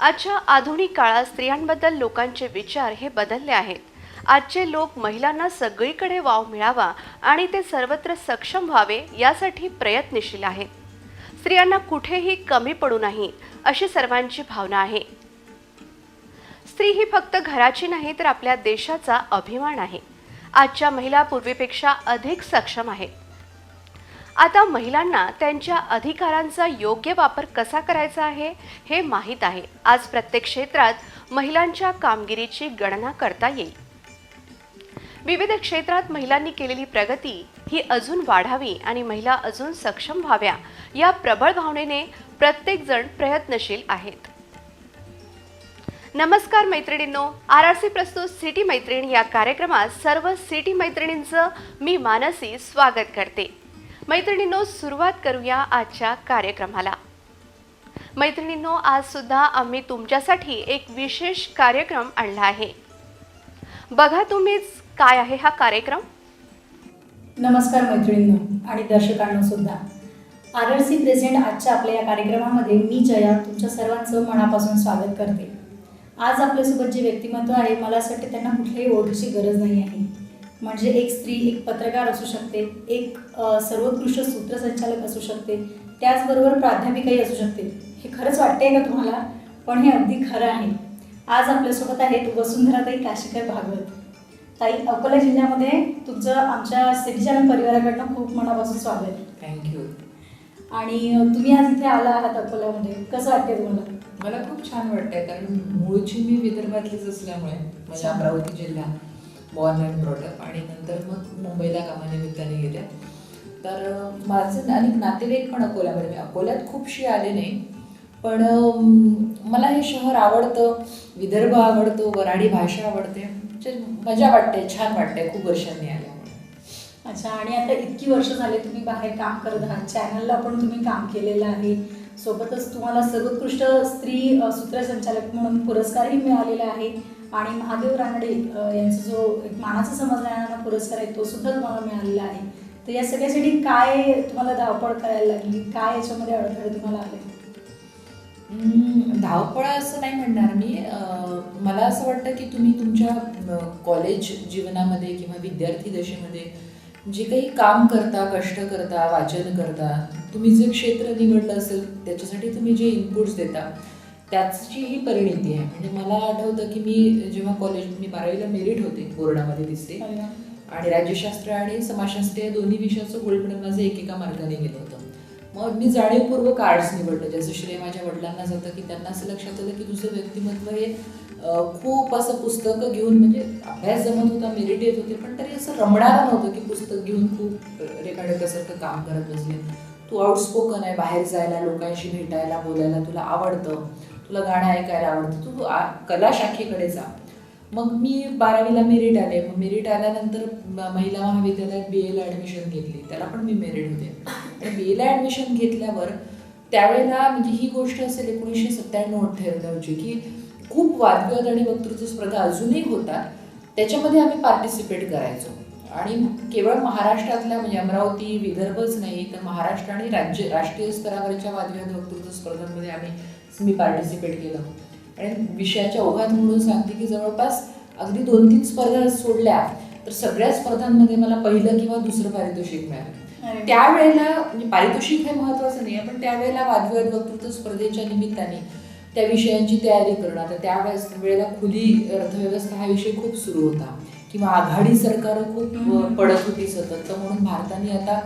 आजच्या आधुनिक काळात स्त्रियांबद्दल लोकांचे विचार हे बदलले आहेत. आजचे लोक महिलांना सगळीकडे वाव मिळावा आणि ते सर्वत्र सक्षम व्हावे यासाठी प्रयत्नशील आहेत. स्त्रियांना कुठेही कमी पडू नाही अशी सर्वांची भावना आहे. स्त्री ही फक्त घराची नाही तर आपल्या देशाचा अभिमान आहे. आजच्या महिला पूर्वीपेक्षा अधिक सक्षम आहेत. आता महिलांना त्यांच्या अधिकारांचा योग्य वापर कसा करायचा आहे हे माहीत आहे. आज प्रत्येक क्षेत्रात महिलांच्या कामगिरीची गणना करता येईल. विविध क्षेत्रात महिलांनी केलेली प्रगती ही अजून वाढावी आणि महिला अजून सक्षम व्हाव्या या प्रबळ भावनेने प्रत्येक जण प्रयत्नशील आहेत. नमस्कार मैत्रिणींनो, RRC प्रस्तुत सिटी मैत्रीण या कार्यक्रमात सर्व सिटी मैत्रिणींचं मी मानसी स्वागत करते. मैत्रिणींनो, सुरुवात करूया आजच्या कार्यक्रमाला. मैत्रिणींनो, आज सुद्धा आम्ही तुमच्यासाठी एक विशेष कार्यक्रम आणला आहे. बघा तुम्हीच काय आहे हा कार्यक्रम. नमस्कार मैत्रिणींनो आणि दर्शकांना सुद्धा. RRC प्रेझेंट आजच्या आपल्या या कार्यक्रमामध्ये मी जया तुमच्या सर्वांचं मनापासून स्वागत करते. आज आपल्यासोबत जे व्यक्तिमत्व आहे, मला असं वाटतं त्यांना कुठल्याही ओळखीची गरज नाही आहे. म्हणजे एक स्त्री एक पत्रकार असू शकते, एक सर्वोत्कृष्ट सूत्रसंचालक असू शकते, त्याचबरोबर प्राध्यापिकाही असू शकते. हे खरंच वाटते का तुम्हाला? पण हे अगदी खरं आहे. आज आपल्यासोबत आहेत वसुंधराताई काशीकर भागवत. ताई, अकोला जिल्ह्यामध्ये तुमचं आमच्या सिटी चॅनल परिवाराकडनं खूप मनापासून स्वागत. थँक्यू. आणि तुम्ही आज इथे आला आहात अकोल्यामध्ये, कसं वाटतंय तुम्हाला? मला खूप छान वाटतंय, कारण मूळची मी विदर्भातलीच असल्यामुळे म्हणजे अमरावती जिल्हा बॉर्न अँड ब्रॉटअप, आणि नंतर मग मुंबईला कामानिमित्ताने गेल्या. तर माझे अनेक नातेवाईक पण अकोल्यामध्ये, मी अकोल्यात खूपशी आले नाही, पण मला हे शहर आवडतं, विदर्भ आवडतो, वऱ्हाडी भाषा आवडते, मजा वाटते, छान वाटते खूप वर्षांनी आल्यामुळे. अच्छा, आणि आता इतकी वर्ष झाले तुम्ही बाहेर काम करत आहात, चॅनलला पण तुम्ही काम केलेलं आहे, सोबतच तुम्हाला सर्वोत्कृष्ट स्त्री सूत्रसंचालक म्हणून पुरस्कारही मिळालेला आहे, आणि महादेव रानडे यांचा जो एक मानाचा समजला जाणारा पुरस्कार आहे तो सुद्धा तुम्हाला मिळालेला आहे. तर या सगळ्यासाठी काय तुम्हाला धावपळ करायला लागली, काय याच्यामध्ये अडथळे तुम्हाला आले? धावपळ असं नाही म्हणणार मी. मला असं वाटतं की तुम्ही तुमच्या कॉलेज जीवनामध्ये किंवा विद्यार्थी दशेमध्ये जे काही काम करता, कष्ट करता, वाचन करता, तुम्ही जे क्षेत्र निवडलं असेल त्याच्यासाठी तुम्ही जे इनपुट्स देता त्याची ही परिणिती आहे. म्हणजे मला आठवतं की मी जेव्हा मी 12वीला मेरिट होते, बोर्डामध्ये दिसते, आणि राज्यशास्त्र आणि समाजशास्त्र या दोन्ही विषयाचं गोल्ड मेडल माझं एकेका मार्गाने गेलं होतं. मग मी जाणीवपूर्वक आर्ट्स निवडलं, ज्याचं श्रेय माझ्या वडिलांना जातं की त्यांना असं लक्षात आलं की तुझं व्यक्तिमत्व हे खूप असं पुस्तकं घेऊन, म्हणजे अभ्यास जमत होता, मेरिट येत होते, पण तरी असं रमणारं नव्हतं की पुस्तक घेऊन खूप रेखाटकासारखं काम करत बसले. तू आउटस्पोकन आहे, बाहेर जायला, लोकांशी भेटायला, बोलायला तुला आवडतं, तुला गाणं ऐकायला आवडतं, तू कला शाखेकडे जा. मग मी 12वीला मेरिट आले. मग मेरिट आल्यानंतर महिला महाविद्यालयात BAला ॲडमिशन घेतली, त्याला पण मी मेरिट होते. आणि BAला ॲडमिशन घेतल्यावर त्यावेळेला म्हणजे ही गोष्ट असेल 1997-98 की खूप वादविवाद आणि वक्तृत्व स्पर्धा अजूनही होतात, त्याच्यामध्ये आम्ही पार्टिसिपेट करायचो. आणि केवळ महाराष्ट्रातल्या म्हणजे अमरावती विदर्भच नाही तर महाराष्ट्र आणि राष्ट्रीय स्तरावरच्या वादविवाद वक्तृत्व स्पर्धांमध्ये मी पार्टिसिपेट केलं. आणि विषयाच्या ओघात म्हणून सांगते की जवळपास अगदी 2-3 स्पर्धा सोडल्या तर सगळ्या स्पर्धांमध्ये मला पहिलं किंवा दुसरं पारितोषिक मिळालं. त्यावेळेला म्हणजे पारितोषिक हे महत्त्वाचं नाही आहे, पण त्यावेळेला वादविवाद वक्तृत्व स्पर्धेच्या निमित्ताने त्या विषयांची तयारी करणं. आता त्यावेळेला खुली अर्थव्यवस्था हा विषय खूप सुरू होता, किंवा आघाडी सरकारं खूप पडत होती सतत. तर म्हणून भारताने आता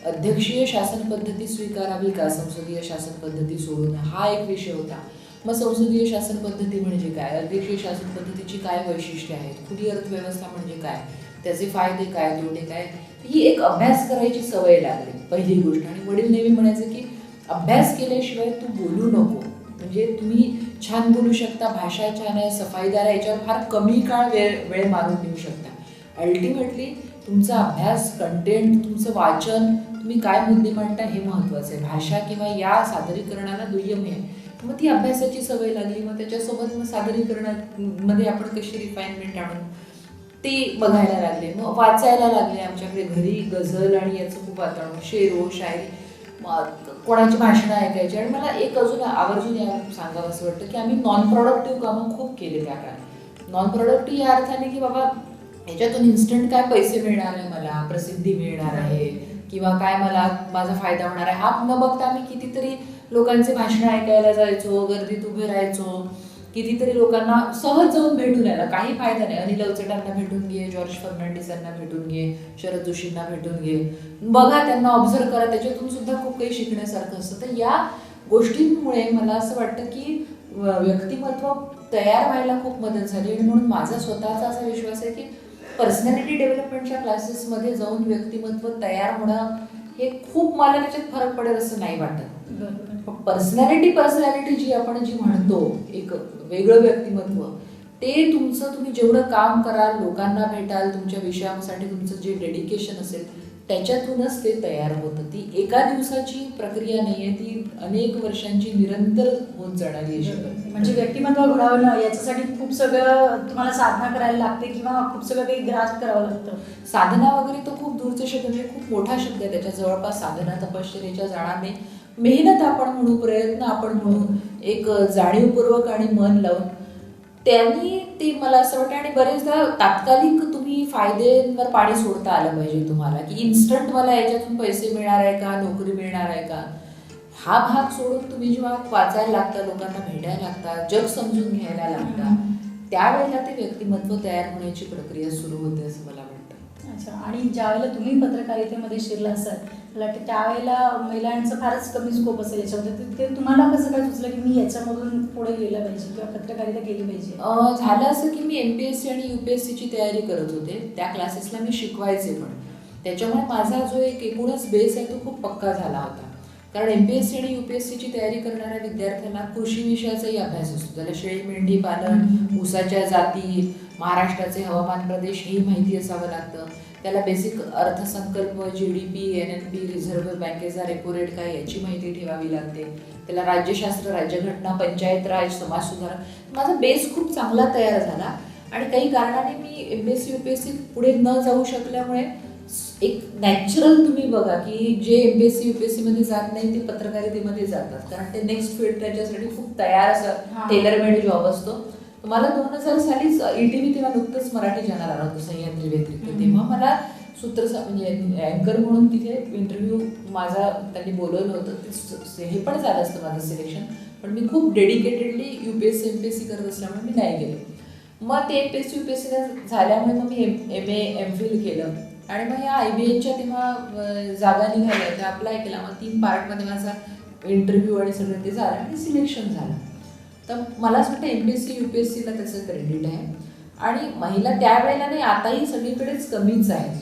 अध्यक्षीय शासन पद्धती स्वीकारावी का, संसदीय शासन पद्धती सोडून, हा एक विषय होता. मग संसदीय शासन पद्धती म्हणजे काय, अध्यक्षीय शासन पद्धतीची काय वैशिष्ट्ये आहेत, खुली अर्थव्यवस्था म्हणजे काय, त्याचे फायदे काय, तोटे काय, ही एक अभ्यास करायची सवय लागली पहिली गोष्ट. आणि वडील नेहमी म्हणायचे की अभ्यास केल्याशिवाय तू बोलू नको. म्हणजे तुम्ही छान बोलू शकता, भाषा छान आहे, सफाईदार आहे, याच्यावर फार कमी काळ वेळ मारून देऊ शकता. अल्टिमेटली तुमचा अभ्यास, कंटेंट, तुमचं वाचन, तुम्ही काय मुद्दे मांडता हे महत्त्वाचं आहे. भाषा किंवा या सादरीकरणाला दुय्यम आहे. मग ती अभ्यासाची सवय लागली. मग त्याच्यासोबत मग सादरीकरणामध्ये आपण कशी रिफाईनमेंट आणून ते बघायला लागले. मग वाचायला लागले. आमच्याकडे घरी गझल आणि याचं खूप वातावरण, शेरो शायरी. कोणाची भाषणं ऐकायची. आणि मला एक अजून आवर्जून या सांगावं असं वाटतं की आम्ही नॉन प्रोडक्टिव्ह कामं खूप केले त्या काळात. नॉन प्रोडक्टिव्ह या अर्थाने की बाबा ह्याच्यातून इन्स्टंट काय पैसे मिळणार आहे, मला प्रसिद्धी मिळणार आहे किंवा काय मला माझा फायदा होणार आहे, हा न बघता आम्ही कितीतरी लोकांचे भाषणं ऐकायला जायचो, गर्दीत उभे राहायचो, कितीतरी लोकांना सहज जाऊन भेटून यायला. काही फायदा नाही. अनिल अवचटांना भेटून घे, जॉर्ज फर्नांडिसांना भेटून घे, शरद जोशींना भेटून घे, बघा, त्यांना ऑब्झर्व करा, त्याच्यातून सुद्धा खूप काही शिकण्यासारखं असतं. तर या गोष्टींमुळे मला असं वाटतं की व्यक्तिमत्व तयार व्हायला खूप मदत झाली. आणि म्हणून माझा स्वतःचा असा विश्वास आहे की पर्सनॅलिटी डेव्हलपमेंटच्या क्लासेसमध्ये जाऊन व्यक्तिमत्व तयार होणं हे खूप मला त्याच्यात फरक पडेल असं नाही वाटत. पर्सनॅलिटी जी आपण जी म्हणतो, एक वेगळं व्यक्तिमत्व, ते तुमचं तुम्ही जेवढं काम कराल, लोकांना भेटाल, तुमच्या विषयासाठी तुमचं जे डेडिकेशन असेल त्याच्यातूनच ते तयार होतं. ती एका दिवसाची प्रक्रिया नाही आहे, ती अनेक वर्षांची निरंतर होत जाणारी अशी. म्हणजे व्यक्तिमत्व घडवणं याच्यासाठी खूप सगळं तुम्हाला साधना करायला लागते किंवा खूप सगळं काही ग्रास करावं लागतं. साधना वगैरे तो खूप दूरचे शब्द, म्हणजे खूप मोठा शब्द आहे. त्याच्या जवळपास साधना तपश्चर्याच्या जाणार नाही. मेहनत आपण म्हणू, प्रयत्न आपण म्हणू, एक जाणीवपूर्वक आणि मन लावून त्यांनी ते मला असं वाटतं. आणि बरेचदा तात्कालिक तुम्ही फायद्यांवर पाणी सोडता आलं पाहिजे तुम्हाला, की इन्स्टंट मला याच्यातून पैसे मिळणार आहे का, नोकरी मिळणार आहे का, हा भाग सोडून तुम्ही जेव्हा वाचायला लागता, लोकांना भेटायला लागता, जग समजून घ्यायला लागता, त्यावेळेला ते व्यक्तिमत्व तयार होण्याची प्रक्रिया सुरू होते असं मला वाटतं. अच्छा. आणि ज्यावेळेला तुम्ही पत्रकारितेमध्ये शिरला असाल, मला वाटतं त्यावेळेला महिलांचं फारच कमी स्कोप असेल याच्यामध्ये, ते तुम्हाला कसं काय सुचलं की मी याच्यामधून पुढे गेलं पाहिजे किंवा पत्रकारिता केली पाहिजे? झालं असं की मी MPSC आणि UPSCची तयारी करत होते. त्या क्लासेसला मी शिकवायचे पण. त्याच्यामुळे माझा जो एक एकूणच बेस आहे तो खूप पक्का झाला होता. कारण MPSC आणि UPSCची तयारी करणाऱ्या विद्यार्थ्यांना कृषी विषयाचाही अभ्यास असतो. त्याला शेळी, मेंढी पालन, ऊसाच्या जाती, महाराष्ट्राचे हवामान प्रदेश हेही माहिती असावं लागतं. त्याला बेसिक अर्थसंकल्प, GDP, NNP, रिझर्व्ह बँकेचा रेपो रेट काय याची माहिती ठेवावी लागते. त्याला राज्यशास्त्र, राज्यघटना, पंचायत राज, समाज सुधारणा. माझा बेस खूप चांगला तयार झाला. आणि काही कारणाने मी MPSC UPSC पुढे न जाऊ शकल्यामुळे एक नॅचरल तुम्ही बघा की जे MPSC UPSC मध्ये जात नाही ते पत्रकारितेमध्ये जातात, कारण ते नेक्स्ट फील्ड त्याच्यासाठी खूप तयार असं टेलरमेड जॉब असतो. मला 2000 सालीच ETV तेव्हा नुकतंच मराठी चॅनल आला होता सह्याद्री व्यतिरिक्त. तेव्हा मला म्हणजे अँकर म्हणून तिथे इंटरव्ह्यू माझा त्यांनी बोलवलं होतं. हे पण झालं असतं माझं सिलेक्शन, पण मी खूप डेडिकेटेडली UPSC MPSC करत असल्यामुळे मी नाही गेले. मग ते MPSC UPSC झाल्यामुळे मग मी MA MPhil केलं. आणि मग या IBNच्या तेव्हा जागा निघाल्या, त्या अप्लाय केला. मग 3 पार्टमध्ये माझा इंटरव्ह्यू आणि सगळं ते झालं आणि सिलेक्शन झालं. तर मला असं वाटतं MPSC UPSCला त्याचं क्रेडिट आहे. आणि महिला त्यावेळेला नाही, आताही सगळीकडेच कमीच आहेत.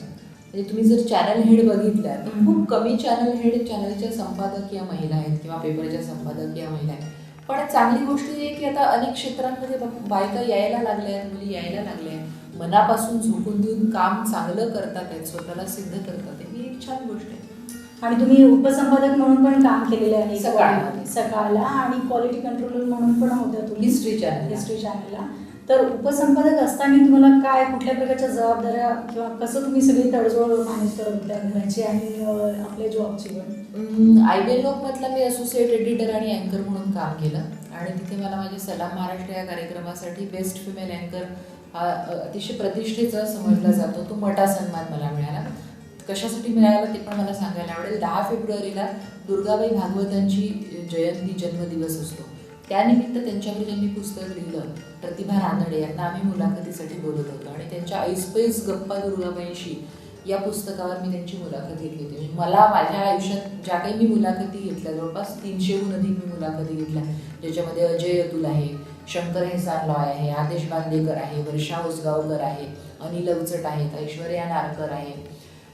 म्हणजे तुम्ही जर चॅनल हेड बघितल्या तर खूप कमी चॅनल हेड, चॅनलच्या संपादकीय महिला आहेत किंवा पेपरच्या संपादकीय महिला आहेत. पण चांगली गोष्ट ही आहे की आता अनेक क्षेत्रांमध्ये बायका यायला लागल्या आहेत, मुली यायला लागल्या आहेत, मनापासून झोकून देऊन काम चांगलं करतात आहेत, स्वतःला सिद्ध करतात. ही एक छान गोष्ट आहे. आणि तुम्ही उपसंपादक म्हणून पण काम केलेले आहे सकाळला, आणि क्वालिटी कंट्रोलर म्हणून पण होत्या तुम्ही हिस्ट्री चॅनलला. तर उपसंपादक असताना तुम्हाला काय, कुठल्या प्रकारच्या जबाबदाऱ्या किंवा कसं तुम्ही सगळी तडजोड मॅनेज करत होत्या घराची आणि आपल्या जॉबची पण? IBN लोकमतला मी असोसिएट एडिटर आणि अँकर म्हणून काम केलं. आणि तिथे मला माझे सलाम महाराष्ट्र या कार्यक्रमासाठी बेस्ट फिमेल अँकर हा अतिशय प्रतिष्ठेचा समजला जातो, तो मोठा सन्मान मला मिळाला. कशासाठी मिळाला ते पण मला सांगायला आवडेल. 10 फेब्रुवारीला दुर्गाबाई भागवतांची जयंती, जन्मदिवस असतो. त्यानिमित्त त्यांच्यावर ज्यांनी पुस्तक लिहिलं, प्रतिभा रानडे, यांना आम्ही मुलाखतीसाठी बोलत होतो. आणि त्यांच्या ऐसपैस गप्पा दुर्गाबाईंशी या पुस्तकावर मी त्यांची मुलाखत घेतली होती. मला माझ्या आयुष्यात ज्या काही मी मुलाखती घेतल्या, जवळपास 300हून अधिक मी मुलाखती घेतल्या, ज्याच्यामध्ये अजय अतुल आहे, शंकर हेसान लॉय आहे, आदेश बांदेकर आहे, वर्षा उसगावकर आहे, अनिल अवचट आहेत, ऐश्वर्या नारकर आहे.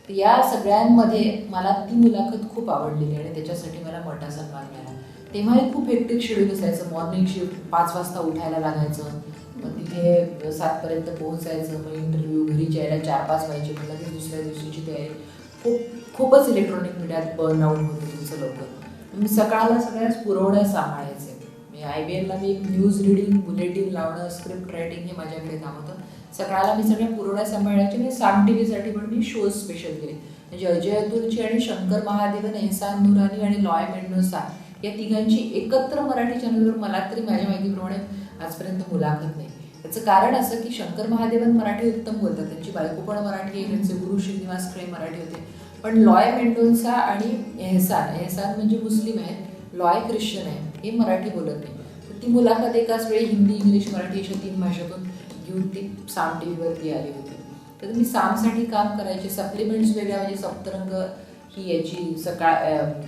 या सगळ्यांमध्ये मला ती मुलाखत खूप आवडलेली आणि त्याच्यासाठी मला मोठा सन्मान मिळाला. तेव्हाही खूप हेक्टिक शेड्यूल असायचं. मॉर्निंग शिफ्ट, 5 वाजता उठायला लागायचं, मग तिथे 7पर्यंत पोहोचायचं, मग इंटरव्ह्यू, घरी यायला 4-5 व्हायचे, मग लगेच दुसऱ्या दिवशीची तयारी. खूपच इलेक्ट्रॉनिक मीडियात बर्नआउट होतं तुमचं लवकर. मी सकाळला सगळ्याच पुरवण्या सांभाळायचे. IBNला मी न्यूज रिडिंग, बुलेटिन लावणं, स्क्रिप्ट रायटिंग हे माझ्याकडे काम होतं. सकाळला मी सगळ्या पुरवण्या सांभाळायचे. मी साम TV साठी पण मी शोज स्पेशल केले. म्हणजे अजय अतुलची आणि शंकर महादेवन, एहसान नुरानी आणि लॉय मेंडोसा या तिघांची एकत्र मराठी चॅनलवर मला तरी माझ्या माहितीप्रमाणे आजपर्यंत मुलाखत नाही. याचं कारण असं की शंकर महादेवन मराठी उत्तम बोलतात, त्यांची बायको पण मराठी आहे, त्यांचे गुरु श्रीनिवास खळे मराठी होते. पण लॉय मेंडोन्सा आणि एहसान म्हणजे मुस्लिम आहेत, लॉय ख्रिश्चन आहे, हे मराठी बोलत नाही. तर ती मुलाखत एकाच वेळी हिंदी, इंग्लिश, मराठी अशा 3 भाषेतून घेऊन ती साम टी व्हीवरती आली होती. तर मी सामसाठी काम करायचे. सप्लिमेंट्स वेगळ्या, म्हणजे सप्तरंग ही याची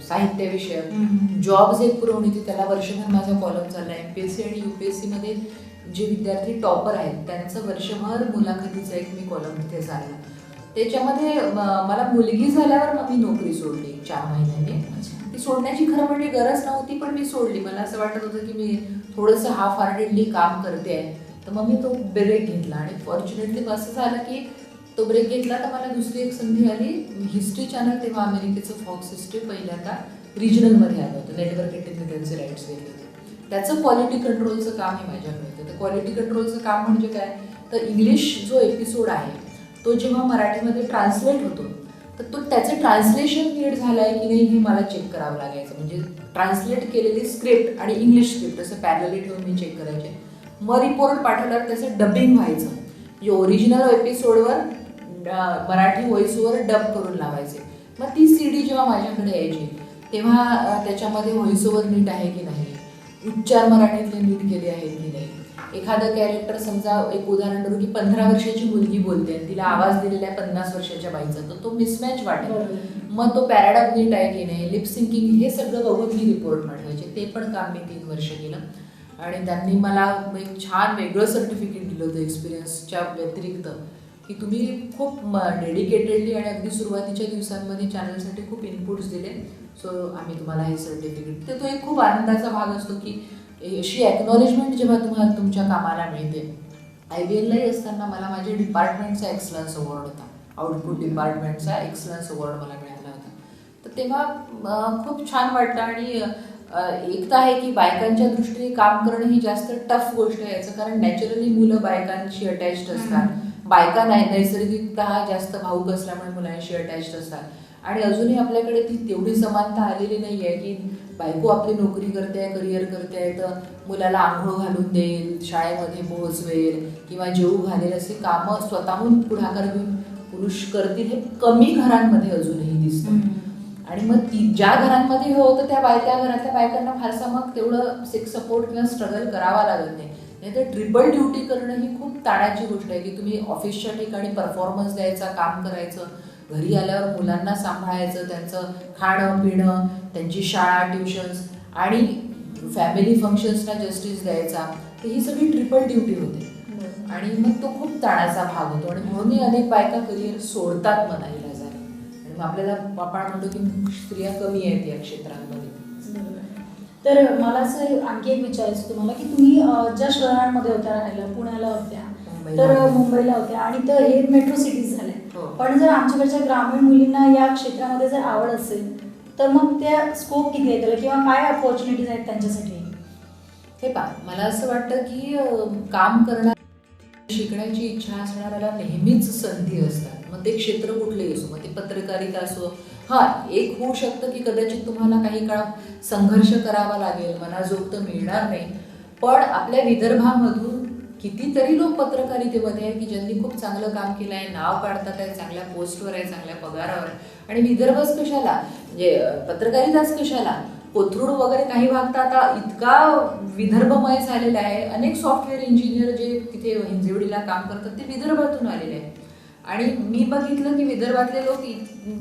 साहित्यविषयक जॉब्स एक पुरवणी होती, त्याला वर्षभर माझा कॉलम चालला. MPSC आणि UPSC मध्ये जे विद्यार्थी टॉपर आहेत त्यांचं वर्षभर मुलाखतीचा एक मी कॉलम तिथे चालला. त्याच्यामध्ये मला मुलगी झाल्यावर मग मी नोकरी सोडली 4 महिन्यांनी. ती सोडण्याची खरं म्हणजे गरज नव्हती, पण मी सोडली. मला असं वाटत होतं की मी थोडंसं हाफ हार्टेडली काम करते आहे, तर मग मी तो ब्रेक घेतला. आणि फॉर्च्युनेटली असं झालं की तो ब्रेक घेतला तर मला दुसरी एक संधी आली. हिस्ट्री चॅनल, तेव्हा अमेरिकेचं फॉक्स हिस्ट्री पहिल्यांदा रिजनलमध्ये आलं होतं, नेटवर्क एटीनने त्यांचे राईट्स घेतले होते. त्याचं क्वालिटी कंट्रोलचं काम हे माझ्याकडे होतं. तर क्वालिटी कंट्रोलचं काम म्हणजे काय, तर इंग्लिश जो एपिसोड आहे तो जेव्हा मराठीमध्ये ट्रान्सलेट होतो तर तो त्याचं ट्रान्सलेशन नीट झालं आहे की नाही हे मला चेक करावं लागायचं. म्हणजे ट्रान्सलेट केलेली स्क्रिप्ट आणि इंग्लिश स्क्रिप्ट असं पॅरलली ठेवून मी चेक करायचे. मग रिपोर्ट पाठवल्यावर त्याचं डबिंग व्हायचं, म्हणजे ओरिजिनल एपिसोडवर मराठी व्हॉइसवर डब करून लावायचे. मग ती CD जेव्हा माझ्याकडे यायची तेव्हा त्याच्यामध्ये व्हॉइसओव्हर नीट आहे की नाही, उच्चार मराठीतले नीट केले आहेत की नाही. एखादं कॅरेक्टर, समजा एक उदाहरण करू की 15 वर्षाची मुलगी बोलते आणि तिला आवाज दिलेला आहे 50 वर्षाच्या बाईचा, तर तो मिसमॅच वाटेल. मग तो पॅराडॉग नीट आहे की नाही, लिप सिंकिंग, हे सगळं बघून मी रिपोर्ट पाठवायचे. ते पण काम मी 3 वर्ष केलं. आणि त्यांनी मला एक छान वेगळं सर्टिफिकेट दिलं होतं एक्सपिरियन्सच्या व्यतिरिक्त, की तुम्ही खूप डेडिकेटेडली आणि अगदी सुरुवातीच्या दिवसांमध्ये चॅनलसाठी खूप इनपुट्स दिले, सो आम्ही तुम्हाला हे सर्टिफिकेट. तर तो एक खूप आनंदाचा भाग असतो की अशी ॲक्नॉलेजमेंट जेव्हा तुम्हाला तुमच्या कामाला मिळते. IBLलाही असताना मला माझ्या डिपार्टमेंटचा एक्सलन्स अवॉर्ड होता, आउटपुट डिपार्टमेंटचा एक्सलन्स अवॉर्ड मला मिळाला होता. तर तेव्हा खूप छान वाटतं. आणि एक तर आहे की बायकांच्या दृष्टीने काम करणं ही जास्त टफ गोष्ट आहे. याचं कारण नॅचरली मुलं बायकांशी अटॅच्ड असतात, बायका नैसर्गिकतः जास्त भावूक असल्यामुळे मुलांशी अटॅच्ड असतात. आणि अजूनही आपल्याकडे ती तेवढी समानता आलेली नाही आहे की बायको आपली नोकरी करते आहे, करिअर करते आहे, तर मुलाला आंघोळ घालून देईल, शाळेमध्ये पोहोचवेल किंवा जेवू घालेल, असे कामं स्वतःहून पुढाकार घेऊन पुरुष करतील. हे कमी घरांमध्ये अजूनही दिसतं. आणि मग ज्या घरांमध्ये हे होतं त्या घरातल्या बायकांना फारसा मग तेवढं सेक्स सपोर्ट किंवा स्ट्रगल करावा लागत नाही. नाही तर ट्रिपल ड्युटी करणं ही खूप ताणाची गोष्ट आहे की तुम्ही ऑफिसच्या ठिकाणी परफॉर्मन्स द्यायचा, काम करायचं, घरी आल्यावर मुलांना सांभाळायचं, त्यांचं खाणं पिणं, त्यांची शाळा, ट्युशन्स आणि फॅमिली फंक्शन्सना जस्टिस द्यायचा. तर ही सगळी ट्रिपल ड्युटी होते आणि मग तो खूप ताणाचा भाग होतो. आणि म्हणूनही अनेक बायका करिअर सोडतात म्हणायला जाणे. आणि मग आपल्याला आपण म्हणतो की स्त्रिया कमी आहेत या क्षेत्रांमध्ये. तर मला असं आणखी एक विचारायचं तुम्हाला की तुम्ही ज्या शहरांमध्ये होत्या राहायला, पुण्याला होत्या, तर मुंबईला होत्या आणि तर हे मेट्रो सिटीज झाल्या. पण जर आमच्याकडच्या ग्रामीण मुलींना या क्षेत्रामध्ये जर आवड असेल तर मग त्या स्कोप किती आहे त्याला, किंवा काय अपॉर्च्युनिटीज आहेत त्यांच्यासाठी? हे पहा, मला असं वाटतं की काम करणार, शिकण्याची इच्छा असणाऱ्याला नेहमीच संधी असतात. मग ते क्षेत्र कुठलंही असो, मग ते पत्रकारिता असो. हां, एक होऊ शकतं की कदाचित तुम्हाला काही काळ संघर्ष करावा लागेल, मनाजोगतं मिळणार नाही. पण आपल्या विदर्भामधून कितीतरी लोक पत्रकारितेमध्ये आहे की ज्यांनी खूप चांगलं काम केलं आहे, नाव काढतात आहे, चांगल्या पोस्टवर आहे, चांगल्या पगारावर आहे. आणि विदर्भच कशाला, म्हणजे पत्रकारिताच कशाला, कोथरूड वगैरे काही भाग तर आता इतका विदर्भमय झालेला आहे. अनेक सॉफ्टवेअर इंजिनियर जे तिथे हिंजवडीला काम करतात ते विदर्भातून आलेले आहेत. आणि मी बघितलं की विदर्भातले लोक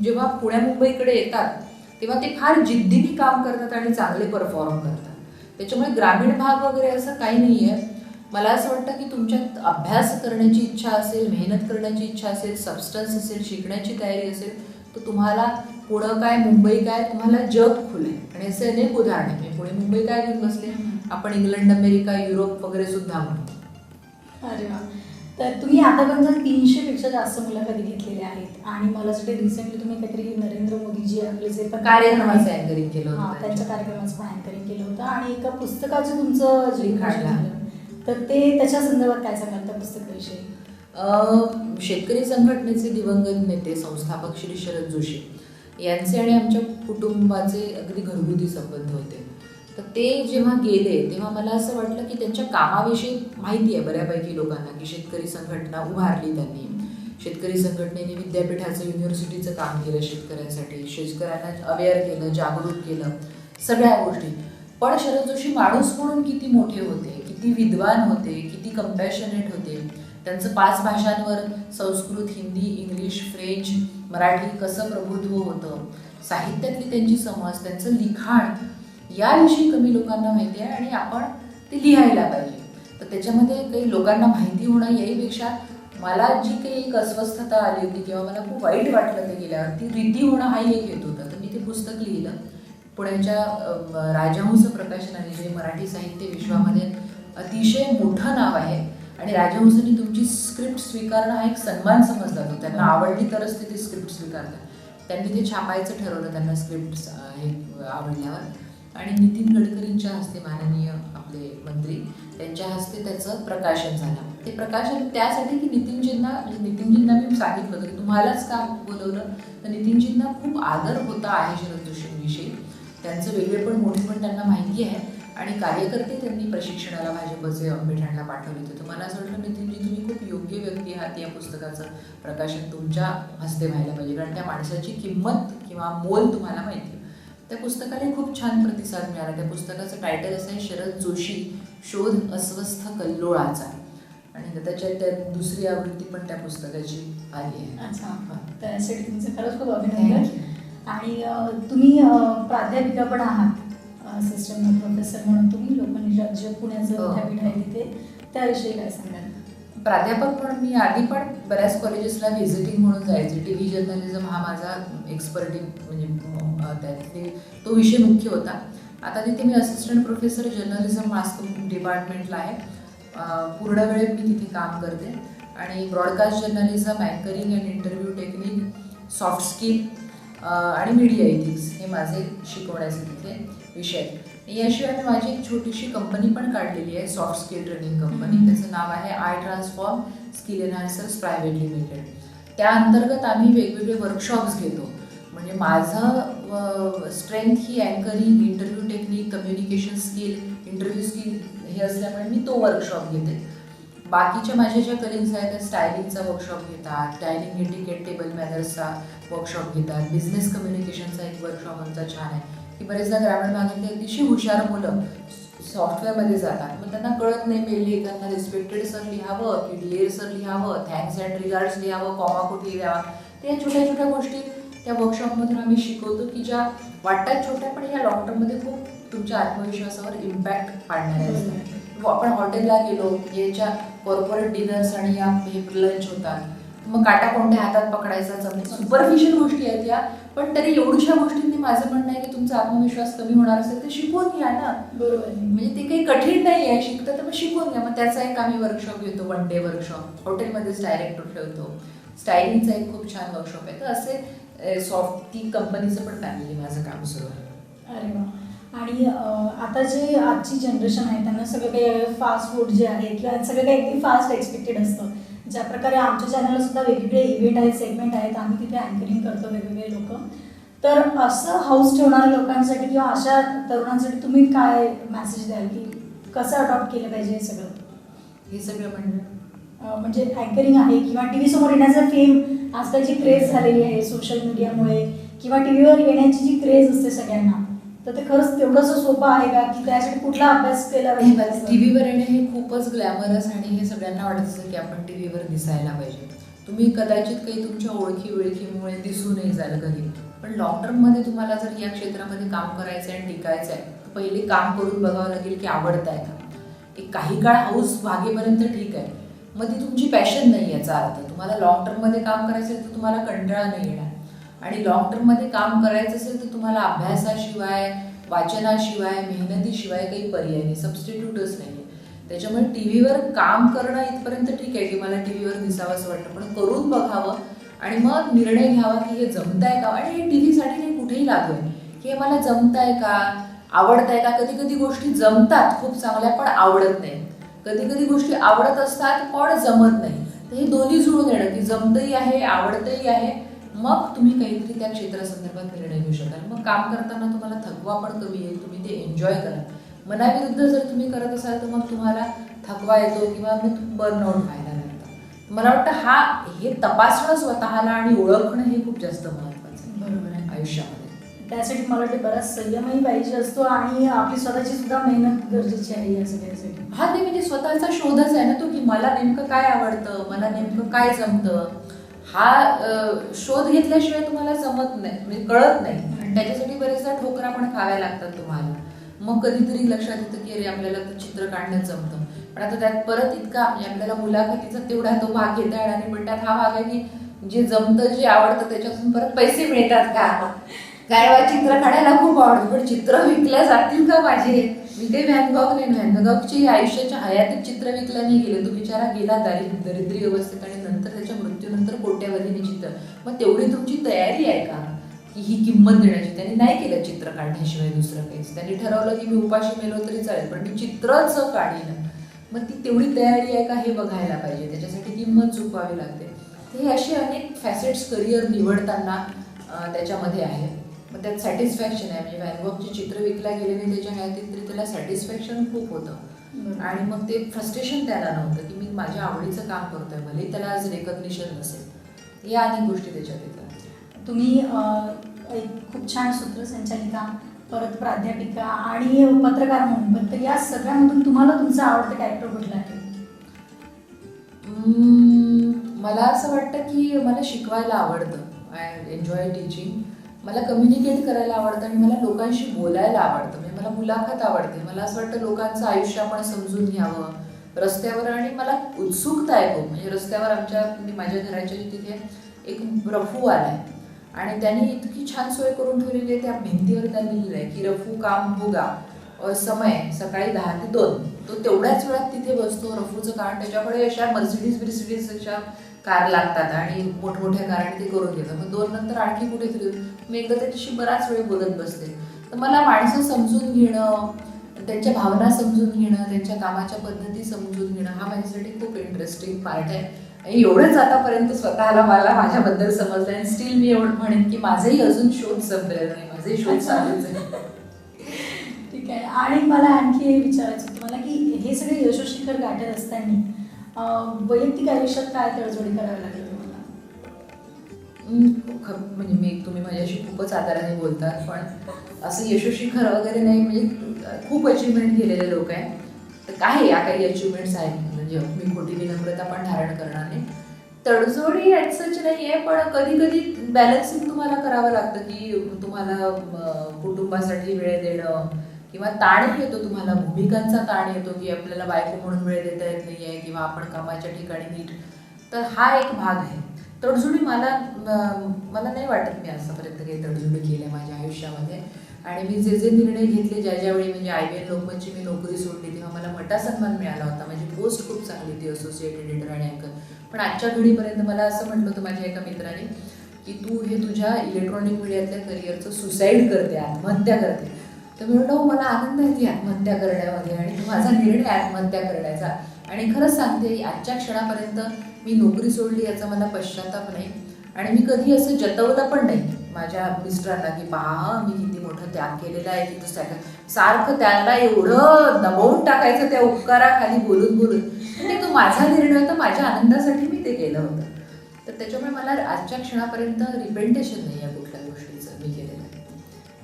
जेव्हा पुण्या मुंबईकडे येतात तेव्हा ते फार जिद्दीने काम करतात आणि चांगले परफॉर्म करतात. त्याच्यामुळे ग्रामीण भाग वगैरे असं काही नाही आहे. मला असं वाटतं की तुमच्यात अभ्यास करण्याची इच्छा असेल, मेहनत करण्याची इच्छा असेल, सबस्टन्स असेल, शिकण्याची तयारी असेल, तर तुम्हाला पुणं काय मुंबई काय, तुम्हाला जग खुले. आणि असे अनेक उदाहरण आहे. पुणे मुंबई काय घेऊन बसले, आपण इंग्लंड, अमेरिका, युरोप वगैरे सुद्धा म्हणतो. अरे वा. तर तुम्ही आतापर्यंत 300पेक्षा जास्त मुलाखती घेतलेल्या आहेत आणि मला वाटतं रिसेंटली तुम्ही काहीतरी नरेंद्र मोदीजी आपले जे कार्यक्रमाचं अँकरिंग केलं होतं, त्यांच्या कार्यक्रमाचं पण अँकरिंग केलं होतं आणि एका पुस्तकाचं तुमचं जे लिखाण झालं, तर ते त्याच्या संदर्भात काय सांगाल त्या पुस्तकाविषयी? शेतकरी संघटनेचे दिवंगत नेते संस्थापक श्री शरद जोशी यांचे आणि आमच्या कुटुंबाचे अगदी घरगुती संबंध होते. तर ते जेव्हा गेले तेव्हा मला असं वाटलं की त्यांच्या कामाविषयी माहिती आहे बऱ्यापैकी लोकांना, की शेतकरी संघटना उभारली त्यांनी. शेतकरी संघटनेने विद्यापीठाचं, युनिव्हर्सिटीचं काम केलं शेतकऱ्यांसाठी, शेतकऱ्यांना अवेअर केलं, जागरूक केलं, सगळ्या गोष्टी. पण शरद जोशी माणूस म्हणून किती मोठे होते, किती विद्वान होते, किती कम्पॅशनेट होते. त्यांचं 5 भाषांवर संस्कृत, हिंदी, इंग्लिश, फ्रेंच, मराठी कसं प्रभुत्व होतं, साहित्यातली त्यांची समज, त्यांचं लिखाण याविषयी कमी लोकांना माहिती आहे आणि आपण ते लिहायला पाहिजे. तर त्याच्यामध्ये काही लोकांना माहिती होणं याहीपेक्षा मला जी काही एक अस्वस्थता आली होती किंवा मला खूप वाईट वाटलं ते गेल्यावर, ती रीती होणं हाही एक हेतू होता. तर मी ते पुस्तक लिहिलं. पुण्याच्या राजहंस प्रकाशनाने, जे मराठी साहित्य विश्वामध्ये अतिशय मोठं नाव आहे, आणि राजहंसनी तुमची स्क्रिप्ट स्वीकारणं हा एक सन्मान समजला जातो. त्यांना आवडली तरच ते स्क्रिप्ट स्वीकारतात. त्यांनी ते छापायचं ठरवलं त्यांना स्क्रिप्ट हे आवडल्यावर, आणि नितीन गडकरींच्या हस्ते, माननीय आपले मंत्री, त्यांच्या हस्ते त्याचं प्रकाशन झालं. ते प्रकाशन त्यासाठी की नितीनजींना मी सांगितलं होतं की तुम्हालाच का बोलवलं, तर नितीनजींना खूप आदर होता आहे शरद जोशींविषयी. त्यांचं वेगळेपण, मोठेपण त्यांना माहिती आहे, आणि कार्यकर्ते त्यांनी प्रशिक्षणाला भाजपचे अंबेठाणला पाठवले होते. तर मला असं वाटलं, नितीनजी तुम्ही खूप योग्य व्यक्ती आहात, या पुस्तकाचं प्रकाशन तुमच्या हस्ते व्हायला पाहिजे, कारण त्या माणसाची किंमत किंवा मोल तुम्हाला माहिती आहे. त्या पुस्तकाला खूप छान प्रतिसाद मिळाला. त्या पुस्तकाचं टायटल असं आहे, शरद जोशी शोध अस्वस्थ कल्लोळाचा, आणि त्या दुसरी आवृत्ती पण त्या पुस्तकाची आली आहे. अच्छा, त्यासाठी तुमचं खरंच खूप अभिनंदन. आणि तुम्ही प्राध्यापिका पण आहात, असिस्टंट प्रोफेसर म्हणून तुम्ही लोकनिर्यात जे पुण्याचं विद्यापीठ आहे तिथे, त्याविषयी काय सांगाल? प्राध्यापक म्हणून मी आधी पण बऱ्याच कॉलेजेसला व्हिजिटिंग म्हणून जायचे. टी व्ही जर्नलिझम हा माझा एक्सपर्टी, म्हणजे त्यातले तो विषय मुख्य होता. आता तिथे मी असिस्टंट प्रोफेसर जर्नलिझम मास डिपार्टमेंटला आहे. पूर्ण वेळेत मी तिथे काम करते, आणि broadcast journalism, anchoring and interview technique, soft skill आणि मीडिया एथिक्स हे माझे शिकवण्याचे तिथे विषय आहेत. याशिवाय मी माझी एक छोटीशी कंपनी पण काढलेली आहे, सॉफ्ट स्किल ट्रेनिंग कंपनी. त्याचं नाव आहे I transform skill enhancers private limited. त्या अंतर्गत आम्ही वेगवेगळे वर्कशॉप्स घेतो. म्हणजे माझं स्ट्रेंथ ही anchoring, interview technique, communication skill, interview skill हे असल्यामुळे मी तो वर्कशॉप घेते. बाकीच्या माझ्या ज्या कलिग्स आहेत त्या स्टायलिंगचा वर्कशॉप घेतात, डायनिंग एटिकेट, टेबल मॅनर्सचा वर्कशॉप घेतात, बिझनेस कम्युनिकेशनचा एक वर्कशॉप आमचा छान आहे, की बरेचदा ग्रामीण भागातली अतिशय हुशार मुलं सॉफ्टवेअरमध्ये जातात. मग त्यांना कळत नाही, मेल लिहिताना रिस्पेक्टेड सर लिहावं की डिअर सर लिहावं, थँक्स अँड रिगार्ड्स लिहावं, कॉमा कुठे द्यावा. त्या छोट्या छोट्या गोष्टी त्या वर्कशॉपमधून आम्ही शिकवतो, की ज्या वाटतात छोट्या, पण या लॉंग टर्ममध्ये खूप तुमच्या आत्मविश्वासावर इम्पॅक्ट पाडणाऱ्या असतात. आपण हॉटेलला गेलो, याच्या कॉर्पोरेट डिनर्स आणि या लंच होतात, मग काटा कोणत्या हातात पकडायचा, सुपरफिशियल गोष्टी आहेत या, पण तरी एवढ्या गोष्टींनी माझं म्हणणं आहे की तुमचा आत्मविश्वास कमी होणार असेल तर शिकवून घ्या ना. बरोबर, म्हणजे ते काही कठीण नाही आहे, शिकतं तर मग शिकवून घ्या. मग त्याचा एक आम्ही वर्कशॉप घेतो, 1 डे वर्कशॉप, हॉटेलमध्येच डायरेक्ट ठेवतो. स्टायलिंगचा एक खूप छान वर्कशॉप आहे. तर असे सॉफ्ट ती कंपनीचं पण फॅमिली माझं काम सुरू आहे. अरे वा. आणि आता जे आजची जनरेशन आहे त्यांना सगळं काही फास्ट फूड जे आहे किंवा सगळं काही अगदी फास्ट एक्सपेक्टेड असतं. ज्या प्रकारे आमच्या चॅनलला सुद्धा वेगवेगळे इव्हेंट आहेत, सेगमेंट आहेत, आम्ही तिथे अँकरिंग करतो वेगवेगळे लोक. तर असं हाऊस ठेवणाऱ्या लोकांसाठी किंवा अशा तरुणांसाठी तुम्ही काय मेसेज द्याल, की कसं अडॉप्ट केलं पाहिजे हे सगळं? हे सगळं म्हणजे अँकरिंग आहे किंवा टी व्ही समोर येण्याचा फेम, आजकालची क्रेज झालेली आहे सोशल मीडियामुळे, किंवा टी व्हीवर येण्याची जी क्रेज असते सगळ्यांना, तर ते खरंच तेवढंसं सोपं आहे का, की त्यासाठी कुठला अभ्यास केला पाहिजे? टी व्हीवर येणे हे खूपच ग्लॅमरस, आणि हे सगळ्यांना वाटत असतं की आपण टी व्हीवर दिसायला पाहिजे. तुम्ही कदाचित काही तुमच्या ओळखीमुळे दिसू नाही जाल कधी, पण लॉंग टर्ममध्ये तुम्हाला जर या क्षेत्रामध्ये काम करायचं आहे आणि टिकायचं आहे, तर पहिले काम करून बघावं लागेल की आवडत आहे का. एक काही काळ हाऊस भागेपर्यंत ठीक आहे, मग ती तुमची पॅशन नाही याचा अर्थ. तुम्हाला लॉंग टर्ममध्ये काम करायचं आहे तर तुम्हाला कंटाळा नाही येणार, आणि लॉंग टर्ममध्ये काम करायचं असेल तर तुम्हाला अभ्यासाशिवाय, वाचनाशिवाय, मेहनतीशिवाय काही पर्याय नाही, सबस्टिट्यूटच नाही. त्याच्यामुळे टी व्हीवर काम करणं इथपर्यंत ठीक आहे की मला टी व्हीवर दिसावं असं वाटतं, पण करून बघावं आणि मग निर्णय घ्यावा की हे जमतंय का. आणि हे टी व्हीसाठी नाही, कुठेही लागू आहे की हे मला जमतंय का, आवडतंय का. कधी कधी गोष्टी जमतात खूप चांगल्या पण आवडत नाही, कधी कधी गोष्टी आवडत असतात पण जमत नाही. तर हे दोन्ही जुळून येणं की जमतही आहे, आवडतही आहे, मग तुम्ही काहीतरी त्या क्षेत्रासंदर्भात निर्णय घेऊ शकाल. मग काम करताना तुम्हाला थकवा पण कमी येईल, तुम्ही ते एन्जॉय कराल. मनाविरुद्ध जर तुम्ही करत असाल तर मग तुम्हाला थकवा येतो किंवा मग बर्नआउट व्हायला लागतं. मला वाटतं हे तपासणं स्वतःला आणि ओळखणं हे खूप जास्त महत्त्वाचं आहे बरोबर आहे. आयुष्यामध्ये. त्यासाठी मला वाटते बराच संयमही पाहिजे असतो आणि आपली स्वतःची सुद्धा मेहनत गरजेची आहे या सगळ्यासाठी. ते म्हणजे स्वतःचा शोधच आहे ना तो, की मला नेमकं काय आवडतं, मला नेमकं काय जमतं. शोध घेतल्याशिवाय तुम्हाला जमत नाही, म्हणजे कळत नाही. आणि त्याच्यासाठी बरेचदा ठोकरा पण खाव्या लागतात तुम्हाला. मग कधीतरी लक्षात येतं की अरे आपल्याला चित्र काढणं जमतं, पण आता त्यात परत इतका म्हणजे आपल्याला मुलाखतीचा तेवढा तो भाग घेता येणार नाही, पण त्यात हा भाग आहे की जे जमतं जे आवडतं त्याच्यातून परत पैसे मिळतात का, काय चित्र काढायला खूप आवडतं, पण चित्र विकल्या जातील का माझे. मी काही व्हॅन गॉग नाही, व्हॅन गॉगची आयुष्याच्या हयातीत चित्र विकल्या नाही गेले. तो बिचारा गेला दरिद्री अवस्थेत आणि नंतर त्याच्या मृत्यूनंतर कोट्यावधीने चित्र. मग तेवढी तुमची तयारी आहे का की ही किंमत देण्याची. त्यांनी नाही केलं चित्र काढण्याशिवाय दुसरं काहीच. त्यांनी ठरवलं की मी उपाशी मेलो तरी चालेल, पण मी चित्रच काढीन. मग ती तेवढी तयारी आहे का हे बघायला पाहिजे. त्याच्यासाठी किंमत चुकवावी लागते. तर हे असे अनेक फॅसेट्स करिअर निवडताना त्याच्यामध्ये आहे. मग त्यात सॅटिस्फॅक्शन आहे. म्हणजे व्हॅन गॉगचे चित्र विकल्या गेले नाही त्याच्या हयातीत तरी त्याला सॅटिस्फॅक्शन खूप होतं. आणि मग ते फ्रस्ट्रेशन त्याला नव्हतं की मी माझ्या आवडीचं काम करतोय, भले त्याला आज रेकग्निशन नसेल. या अनेक गोष्टी त्याच्यात येतात. तुम्ही एक खूप छान सूत्रसंचालिका, परत प्राध्यापिका आणि पत्रकार म्हणून, पण तर या सगळ्यामधून तुम्हाला तुमचा आवडतं कॅरेक्टर कुठलं आहे? मला असं वाटतं की मला शिकवायला आवडतं. I enjoy teaching. मला कम्युनिकेट करायला आवडतं आणि मला लोकांशी बोलायला आवडतं. म्हणजे मला मुलाखत आवडते. मला असं वाटतं लोकांचं आयुष्य आपण समजून घ्यावं रस्त्यावर. आणि मला उत्सुकता आहे खूप. म्हणजे रस्त्यावर माझ्या घराच्या तिथे एक रफू आलाय आणि त्यांनी इतकी छान सोय करून ठेवलेली आहे. त्या भिंतीवर त्यांनी लिहिलं आहे की रफू काम होगा, समय सकाळी 10 ते 2. तो तेवढ्याच वेळात तिथे बसतो. रफूचं कारण त्याच्याकडे अशा मर्सिडीज अशा कार लागतात आणि मोठमोठ्या कारने ते करून घेतात. मग 2 नंतर आणखी कुठेतरी मी एकदा त्याच्याशी बराच वेळ बोलत बसते. तर मला माणसं समजून घेणं, त्यांच्या भावना समजून घेणं, त्यांच्या कामाच्या पद्धती समजून घेणं हा माझ्यासाठी खूप इंटरेस्टिंग पार्ट आहे. आणि एवढंच आतापर्यंत स्वतःला मला माझ्याबद्दल समजलं आणि स्टील मी एवढं म्हणेन की माझंही अजून शोध संपलेला नाही, माझे शोध चालूच आहे. ठीक आहे. आणि मला आणखी हे विचारायचं होतं तुम्हाला की हे सगळे यशोशिखर गाठत असताना वैयक्तिक आयुष्यात काय तडजोडी करावी लागेल तुम्हाला? म्हणजे तुम्ही माझ्याशी खूपच आदराने बोलतात, पण असं यशोशिखर वगैरे नाही. म्हणजे खूप अचिव्हमेंट केलेले लोक आहेत. तर काय या काही अचिव्हमेंट्स आहेत, म्हणजे मी खोटी विनम्रता पण धारण करणार नाही. तडजोडी ॲटसच नाही आहे, पण कधी कधी बॅलन्सिंग तुम्हाला करावं लागतं की तुम्हाला कुटुंबासाठी वेळ देणं किंवा ताण येतो, तुम्हाला भूमिकांचा ताण येतो की आपल्याला बायको म्हणून वेळ देता येत नाही आहे किंवा आपण कामाच्या ठिकाणी नीट. तर हा एक भाग आहे. तडजोडी मला नाही वाटत मी आतापर्यंत काही तडजोडी केल्या माझ्या आयुष्यामध्ये. आणि मी जे निर्णय घेतले ज्यावेळी म्हणजे IBN लोकमतची मी नोकरी सोडली तेव्हा मला मोठा सन्मान मिळाला होता. माझी पोस्ट खूप चांगली होती, असोसिएटेड एडिटर आणि अँकर. पण आजच्या घडीपर्यंत मला असं म्हटलं होतं माझ्या एका मित्राने की तू हे तुझ्या इलेक्ट्रॉनिक मीडियातल्या करिअरचं सुसाईड करते, आत्महत्या करते. तर मी म्हटलं मला आनंद आहे ती आत्महत्या करण्यामध्ये आणि तो माझा निर्णय आत्महत्या करण्याचा. आणि खरंच सांगते आजच्या क्षणापर्यंत मी नोकरी सोडली याचा मला पश्चाताप नाही. आणि मी कधी असं जतवलं पण नाही माझ्या मिस्टरांना की पहा मी किती मोठं त्याग केलेला आहे, तिथं सारखं त्याला एवढं दबवून टाकायचं त्या उपकाराखाली बोलून म्हणजे तो माझा निर्णय होता, माझ्या आनंदासाठी मी ते केलं होतं. तर त्याच्यामुळे मला आजच्या क्षणापर्यंत रिपेंटेशन नाही या कुठल्या गोष्टीचं मी केलेलं आहे.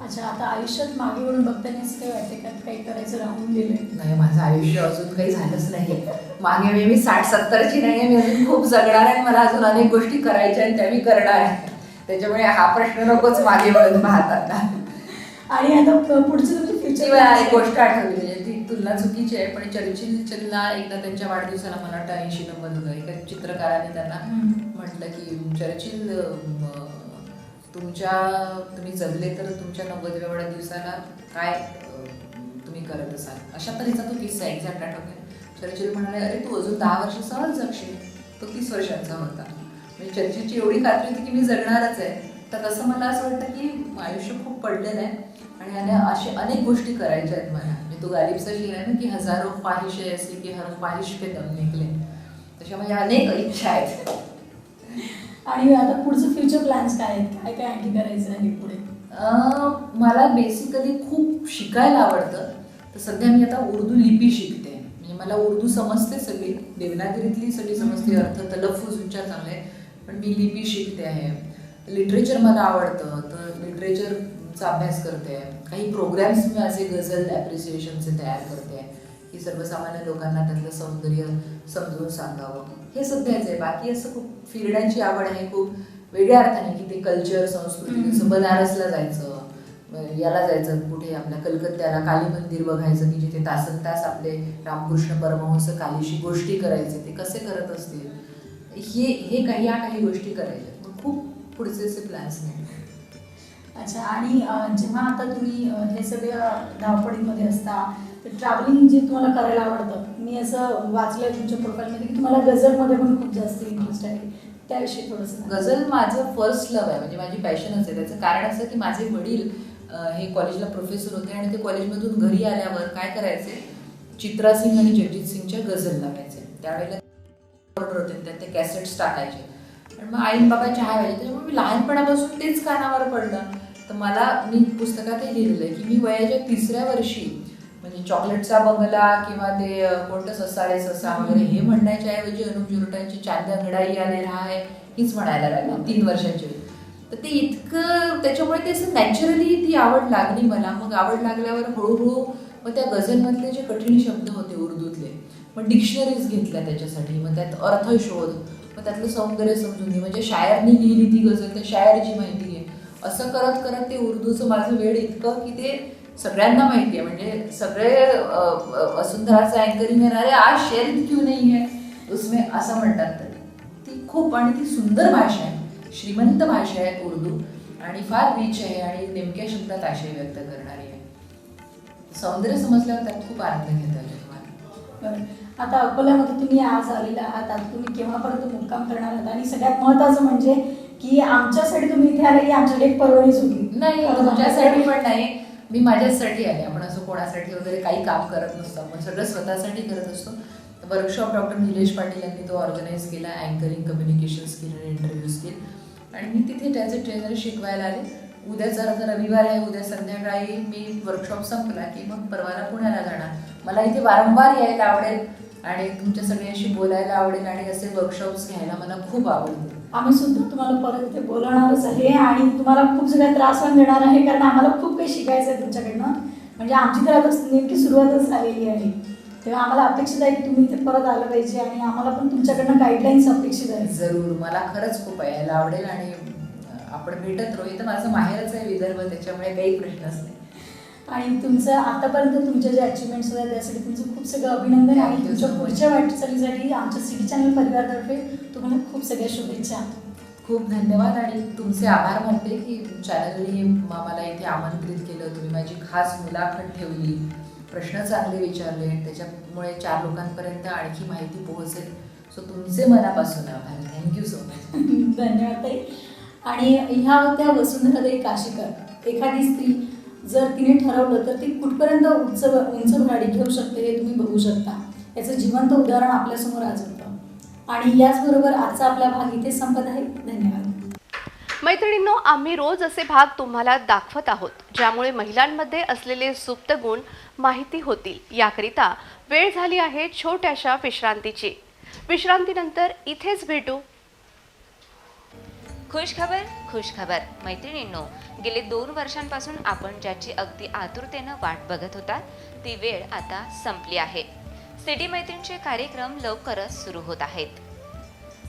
अच्छा, आता आयुष्यात मागे वळून बघताना असं काही वाटते का काही करायचं राहून गेलं? नाही, माझं आयुष्य अजून काही झालंच नाही. मागे मी 60-70ची नाही आहे, मी अजून खूप जगणार आहे. मला अजून अनेक गोष्टी करायच्या आहेत त्या मी करणार आहे. त्याच्यामुळे हा प्रश्न नकोच मागे वळून पाहतात. आणि आता पुढची तुमची फ्युचर एक गोष्ट आठवली म्हणजे ती तुलना चुकीची आहे, पण चर्चिलला एकदा त्यांच्या वाढदिवसाला मला वाटतं 80-90 होतं एका चित्रकाराने त्यांना म्हटलं की चर्चिल तुम्ही जगले तर तुमच्या 90व्या वाढदिवसाला काय तुम्ही करत असाल. अशा तऱ्हेचा तो किस्सा एक्झॅक्ट आठवते. चर्चिल म्हणाले अरे तू अजून 10 वर्ष सहज जगशील. तो 30 वर्षांचा होता. म्हणजे चर्चिलची एवढी खात्री होती की मी जगणारच आहे. तर तसं मला असं वाटतं की आयुष्य खूप पडलेलं आहे आणि असे अनेक गोष्टी करायच्या आहेत मला. म्हणजे तो गालिबचा शेर आहे ना की हजारो ख्वाहिशें ऐसी की हर ख्वाहिश पे दम निकले. तशा माझ्या अनेक इच्छा आहेत. आणि आता पुढचं फ्युचर प्लॅन्स काय आहेत, काय काय आणखी करायचं आहे पुढे? मला बेसिकली खूप शिकायला आवडतं. तर सध्या मी आता उर्दू लिपी शिकते. म्हणजे मला उर्दू समजते सगळी, देवनागरीतली सगळी समजते, अर्थ तलफ्फुज उच्चार चांगले आहे, पण मी लिपी शिकते आहे. लिटरेचर मला आवडतं, तर लिटरेचरचा अभ्यास करते. काही प्रोग्रॅम्स मी असे गझल ॲप्रिसिएशनचे तयार करते की सर्वसामान्य लोकांना त्यातलं सौंदर्य समजून सांगावं. हे सध्याच आहे. बाकी असं खूप फिरण्याची आवड आहे, खूप वेगळ्या अर्थाने की ते कल्चर, संस्कृती. जसं बनारसला जायचं, याला जायचं, कुठे आपल्या कलकत्त्याला काली मंदिर बघायचं की जिथे तासन तास आपले रामकृष्ण परमहंस कालीशी गोष्टी करायचे, ते कसे करत असतील, हे काही या काही गोष्टी करायच्या. मग खूप पुढचे असे प्लॅन्स नाही. अच्छा. आणि जेव्हा आता तुम्ही हे सगळ्या धावपळीमध्ये असता, तर ट्रॅव्हलिंग जे तुम्हाला करायला आवडतं, मी असं वाचलंय तुमच्या प्रोफाईलमध्ये की तुम्हाला गझलमध्ये पण खूप जास्त इंटरेस्ट आहे, त्याविषयी थोडंसं. गझल माझं फर्स्ट लव्ह आहे, म्हणजे माझी पॅशनच आहे. त्याचं कारण असं की माझे वडील हे कॉलेजला प्रोफेसर होते आणि ते कॉलेजमधून घरी आल्यावर काय करायचे, चित्रा सिंग आणि जगजीत सिंगच्या गझल लावायचे. त्यावेळेला ऑर्डर होते, त्यात ते कॅसेट्स टाकायचे आणि मग आईन बाबा चहा व्हायचे. त्याच्यामुळे मी लहानपणापासून तेच कानावर पडलं. तर मला, मी पुस्तकातही लिहिलेलं आहे की मी वयाच्या 3ऱ्या वर्षी, म्हणजे चॉकलेटचा बंगला किंवा ते कोणतं ससा रे ससा वगैरे हे म्हणण्याच्या ऐवजी अनुप जुरटांची चांद अंगडाई आले रहा है हीच म्हणायला लागली 3 वर्षाची. तर ते इतकं, त्याच्यामुळे ते असं नॅचरली ती आवड लागली मला. मग आवड लागल्यावर हळूहळू मग त्या गझलमधले जे कठीण शब्द होते उर्दूतले, मग डिक्शनरीज घेतल्या त्याच्यासाठी, मग त्यात अर्थ शोध, मग त्यातलं सौंदर्य समजून घे. म्हणजे शायरनी लिहिली ती गझल, त्या शायरची माहिती घे. असं करत करत ते उर्दूचं माझं वेळ इतकं की ते सगळ्यांना माहिती आहे. म्हणजे सगळे वसुंधराचं अँकरिंग येणारे आज शेअर क्यू नाही आहे उसमें असं म्हणतात. तर ती खूप, आणि ती सुंदर भाषा आहे, श्रीमंत भाषा आहे उर्दू, आणि फार रिच आहे आणि नेमक्या शब्दात आशय व्यक्त करणारी आहे. सौंदर्य समजल्यावर त्यात खूप आनंद घेता येतो तुम्हाला. बरं. आता अकोल्यामध्ये तुम्ही आज आलेला आहात, आता तुम्ही केव्हापर्यंत मुक्काम करणार आहात? आणि सगळ्यात महत्त्वाचं म्हणजे की आमच्यासाठी तुम्ही इथे आले की आमच्यासाठी एक पर्वणीच होती. नाही, तुमच्यासाठी पण नाही, मी माझ्यासाठी आले. आपण असं कोणासाठी वगैरे काही काम करत नसतो, आपण सगळं स्वतःसाठी करत असतो. वर्कशॉप डॉक्टर निलेश पाटील यांनी तो ऑर्गनाईज केला, अँकरिंग, कम्युनिकेशन स्किल आणि इंटरव्ह्यू स्किल, आणि मी तिथे त्याचे ट्रेनर शिकवायला आले. उद्याचा रविवार आहे, उद्या संध्याकाळी मी वर्कशॉप संपला की मग परवाला पुण्याला जाणार. मला इथे वारंवार यायला आवडेल आणि तुमच्या सगळ्यांशी बोलायला आवडेल आणि असे वर्कशॉप्स घ्यायला मला खूप आवडतं. आम्ही सुद्धा तुम्हाला परत इथे बोलवणारच आहे आणि तुम्हाला खूप सगळ्या त्रास पण देणार आहे, कारण आम्हाला खूप काही शिकायचं आहे तुमच्याकडनं. म्हणजे आमची तर आता नेमकी सुरुवातच झालेली आहे, तेव्हा आम्हाला अपेक्षित आहे की तुम्ही इथे परत आलं पाहिजे आणि आम्हाला पण तुमच्याकडनं गाईडलाईन्स अपेक्षित आहे. जरूर, मला खरंच खूप यायला आवडेल आणि आपण भेटत राहू. इथं माझं माहेरच आहे विदर्भ, त्याच्यामुळे काही प्रश्नच नाही. आणि तुमचं आतापर्यंत तुमच्या जे अचिव्हमेंट्स होत्या त्यासाठी तुमचं खूप सगळं अभिनंदन, आणि तुमच्या पुढच्या वाटचालीसाठी आमच्या सिटी चॅनल परिवारातर्फे तुम्हाला खूप सगळ्या शुभेच्छा. खूप धन्यवाद आणि तुमचे आभार मानते की चॅनलनी मला इथे आमंत्रित केलं, तुम्ही माझी खास मुलाखत ठेवली, प्रश्न चांगले विचारले, त्याच्यामुळे 4 लोकांपर्यंत आणखी माहिती पोहोचेल. सो तुमचे मनापासून आभार. Thank you so much. धन्यवाद ताई. आणि ह्या होत्या वसुंधराताई काशीकर. एखादी स्त्री जर तिने ठरवलं तर ती कुठपर्यंत उंच गाडी घेऊ शकते हे तुम्ही बघू शकता. याचं जिवंत उदाहरण आपल्यासमोर आज होतं. आणि याचबरोबर आजचा आपला भाग इथे संपत आहे. धन्यवाद. मैत्रिणींनो, आम्ही रोज असे भाग तुम्हाला दाखवत आहोत ज्यामुळे महिलांमध्ये असलेले सुप्त गुण माहिती होतील. याकरिता वेळ झाली आहे छोट्याशा विश्रांतीची. विश्रांतीनंतर इथेच भेटू. खुश खबर मैत्रिणींनो, गेले 2 वर्षांपासून आपण ज्याची अगदी आतुरतेनं वाट बघत होता ती वेळ आता संपली आहे. सिटी मैत्रीणचे कार्यक्रम लवकरच सुरू होत आहेत.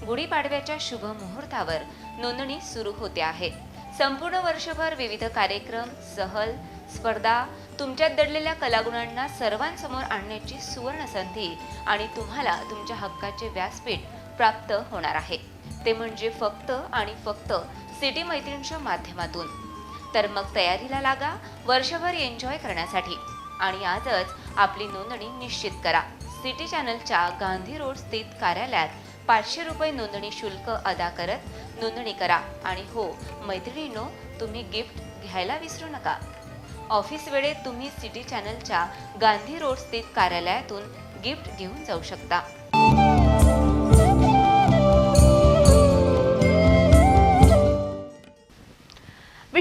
गुढीपाडव्याच्या शुभ मुहूर्तावर नोंदणी सुरू होते आहे. संपूर्ण वर्षभर विविध कार्यक्रम, सहल, स्पर्धा, तुमच्यात दडलेल्या कलागुणांना सर्वांसमोर आणण्याची सुवर्ण संधी आणि तुम्हाला तुमच्या हक्काचे व्यासपीठ प्राप्त होणार आहे. ते म्हणजे फक्त आणि फक्त सिटी मैत्रीणच्या माध्यमातून. तर मग तयारीला लागा वर्षभर एन्जॉय करण्यासाठी आणि आजच आपली नोंदणी निश्चित करा. सिटी चॅनलच्या गांधी रोड स्थित कार्यालयात 500 रुपये नोंदणी शुल्क अदा करत नोंदणी करा. आणि हो मैत्रिणींनो, तुम्ही गिफ्ट घ्यायला विसरू नका. ऑफिस वेळेत तुम्ही सिटी चॅनलच्या गांधी रोड स्थित कार्यालयातून गिफ्ट घेऊन जाऊ शकता.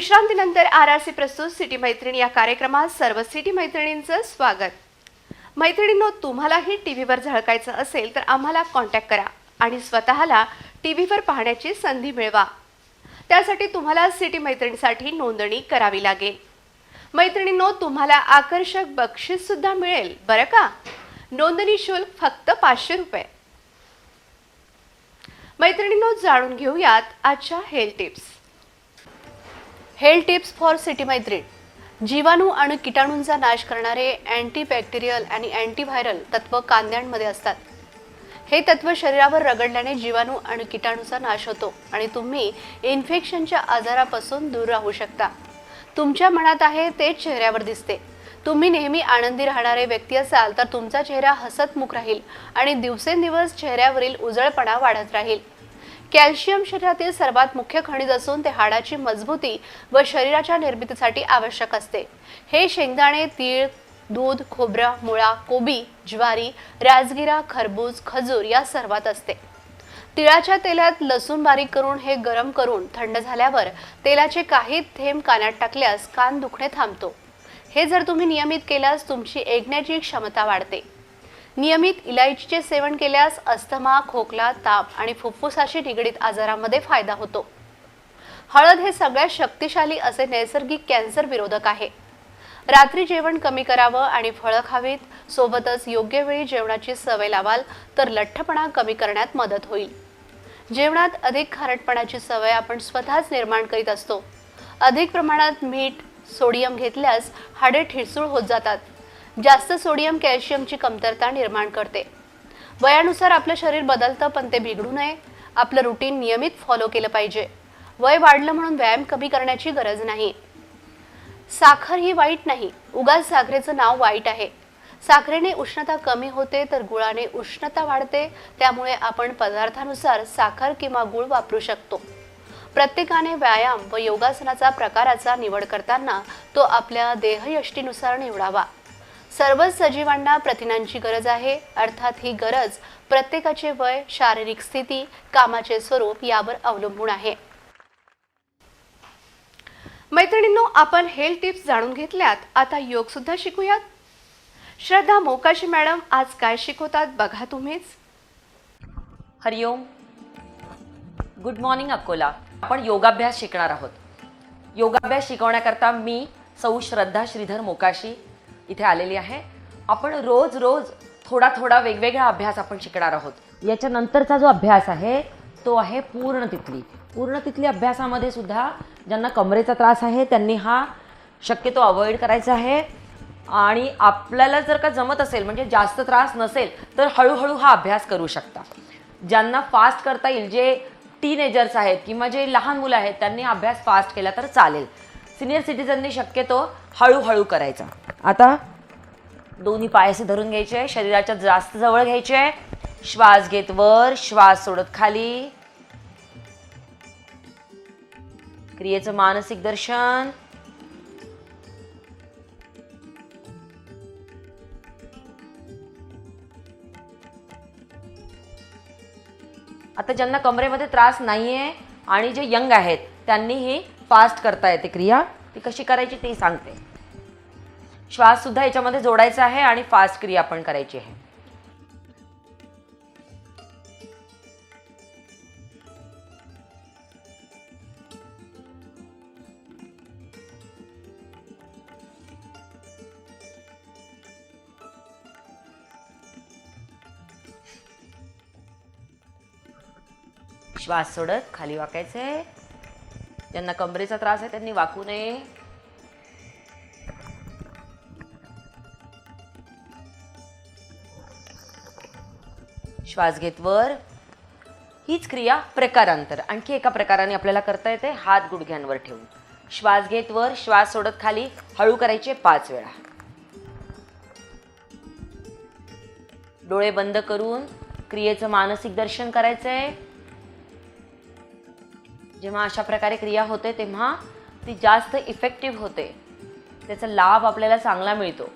विश्रांतीनंतर RRC प्रस्तुत सिटी मैत्रिणी या कार्यक्रमात सर्व सिटी मैत्रिणींचं स्वागत. मैत्रिणींनो, तुम्हालाही टीव्हीवर झळकायचं असेल तर आम्हाला कॉन्टॅक्ट करा आणि स्वतःला टीव्हीवर पाहण्याची संधी मिळवा. त्यासाठी तुम्हाला सिटी मैत्रिणीसाठी नोंदणी करावी लागेल. मैत्रिणींनो, तुम्हाला आकर्षक बक्षीस सुद्धा मिळेल बरं का. नोंदणी शुल्क फक्त 500 रुपये. मैत्रिणींनो, जाणून घेऊयात आजच्या health tips. Health tips for city मैत्रीण. जीवाणू आणि कीटाणूंचा नाश करणारे अँटीबॅक्टेरियल आणि अँटीव्हायरल तत्व कांद्यांमध्ये असतात. हे तत्व शरीरावर रगडल्याने जीवाणू आणि कीटाणूचा नाश होतो आणि तुम्ही इन्फेक्शनच्या आजारापासून दूर राहू शकता. तुमच्या मनात आहे ते चेहऱ्यावर दिसते. तुम्ही नेहमी आनंदी राहणारे व्यक्ती असाल तर तुमचा चेहरा हसतमुख राहील आणि दिवसेंदिवस चेहऱ्यावरील उजळपणा वाढत राहील. कॅल्शियम शरीरातील सर्वात मुख्य खनिज असून ते हाडाची मजबूती व शरीराच्या निर्मितीसाठी आवश्यक असते. हे शेंगदाणे, तीळ, दूध, खोबरं, मुळा, कोबी, ज्वारी, राजगिरा, खरबूज, खजूर या सर्वात असते. तिळाच्या तेलात लसूण बारीक करून हे गरम करून थंड झाल्यावर तेलाचे काही थेंब कानात टाकल्यास कान दुखणे थांबतो. हे जर तुम्ही नियमित केल्यास तुमची ऐकण्याची क्षमता वाढते. नियमित इलायचीचे सेवन केल्यास अस्थमा, खोकला, ताप आणि फुफ्फुसाशी निगडीत आजारांमध्ये फायदा होतो. हळद हे सगळ्यात शक्तिशाली असे नैसर्गिक कॅन्सर विरोधक आहे. रात्री जेवण कमी करावं आणि फळं खावीत. सोबतच योग्य वेळी जेवणाची सवय लावाल तर लठ्ठपणा कमी करण्यात मदत होईल. जेवणात अधिक खारटपणाची सवय आपण स्वतःच निर्माण करीत असतो. अधिक प्रमाणात मीठ, सोडियम घेतल्यास हाडे ठिसूळ होत जातात. जास्त सोडियम कॅल्शियमची कमतरता निर्माण करते. वयानुसार आपलं शरीर बदलतं पण ते बिघडू नये. आपलं रुटीन नियमित फॉलो केलं पाहिजे. वय वाढलं म्हणून व्यायाम कमी करण्याची गरज नाही. साखर ही वाईट नाही, उगाच साखरेचं नाव वाईट आहे. साखरेने उष्णता कमी होते तर गुळाने उष्णता वाढते. त्यामुळे आपण पदार्थानुसार साखर किंवा गुळ वापरू शकतो. प्रत्येकाने व्यायाम व योगासनाचा प्रकाराचा निवड करताना तो आपल्या देहयष्टीनुसार निवडावा. सर्वच सजीवांना प्रथिनांची गरज आहे. अर्थात ही गरज प्रत्येकाचे वय, शारीरिक स्थिती, कामाचे स्वरूप यावर अवलंबून आहे. मैत्रिणींनो, आपण हेल्थ टिप्स जाणून घेतल्यात. आता योग सुद्धा शिकूयात. श्रद्धा मोकाशी मॅडम आज काय शिकवतात बघा तुम्हीच. हरिओम. Good morning Akola. आपण योगाभ्यास शिकणार आहोत. योगाभ्यास शिकवण्याकरता मी सौ श्रद्धा श्रीधर मोकाशी इथे आलेली आहे. आपण रोज थोडा थोडा वेगवेगळा अभ्यास आपण शिकणार आहोत. याच्यानंतरचा जो अभ्यास आहे तो आहे पूर्ण तिथली. पूर्ण तिथली अभ्यासामध्ये सुद्धा ज्यांना कमरेचा त्रास आहे त्यांनी हा शक्यतो अवॉइड करायचा आहे. आणि आपल्याला जर का जमत असेल म्हणजे जास्त त्रास नसेल तर हळूहळू हा अभ्यास करू शकता. ज्यांना फास्ट करता येईल, जे टीनेजर्स आहेत किंवा जे लहान मुलं आहेत त्यांनी अभ्यास फास्ट केला तर चालेल. सिनियर सिटीजननी शक्यतो हळूहळू करायचा. आता दोन्ही पाय असे धरून घ्यायचे, शरीराच्या जास्त जवळ घ्यायचे. श्वास घेत वर, श्वास सोडत खाली. क्रियेचं मानसिक दर्शन. आता ज्यांना कमरेमध्ये त्रास नाहीये आणि जे यंग आहेत त्यांनीही फास्ट करता येते क्रिया. ती कशी करायची ते सांगते. श्वास सुद्धा याच्यामध्ये जोडायचा आहे आणि फास्ट क्रिया आपण करायची आहे. श्वास सोडत खाली वाकायचे. ज्यांना कमरेचा त्रास आहे त्यांनी वाकू नये. श्वास घेत वर. हीच क्रिया प्रकारांतर आणखी एका प्रकाराने आपल्याला करता येते. हात गुडघ्यांवर ठेवून श्वास घेत वर, श्वास सोडत खाली. हळू करायचे 5 वेळा. डोळे बंद करून क्रियेचं मानसिक दर्शन करायचंय. जेव्हा अशा प्रकारे क्रिया होते तेव्हा ती जास्त इफेक्टिव्ह होते. त्याचा लाभ आपल्याला चांगला मिळतो.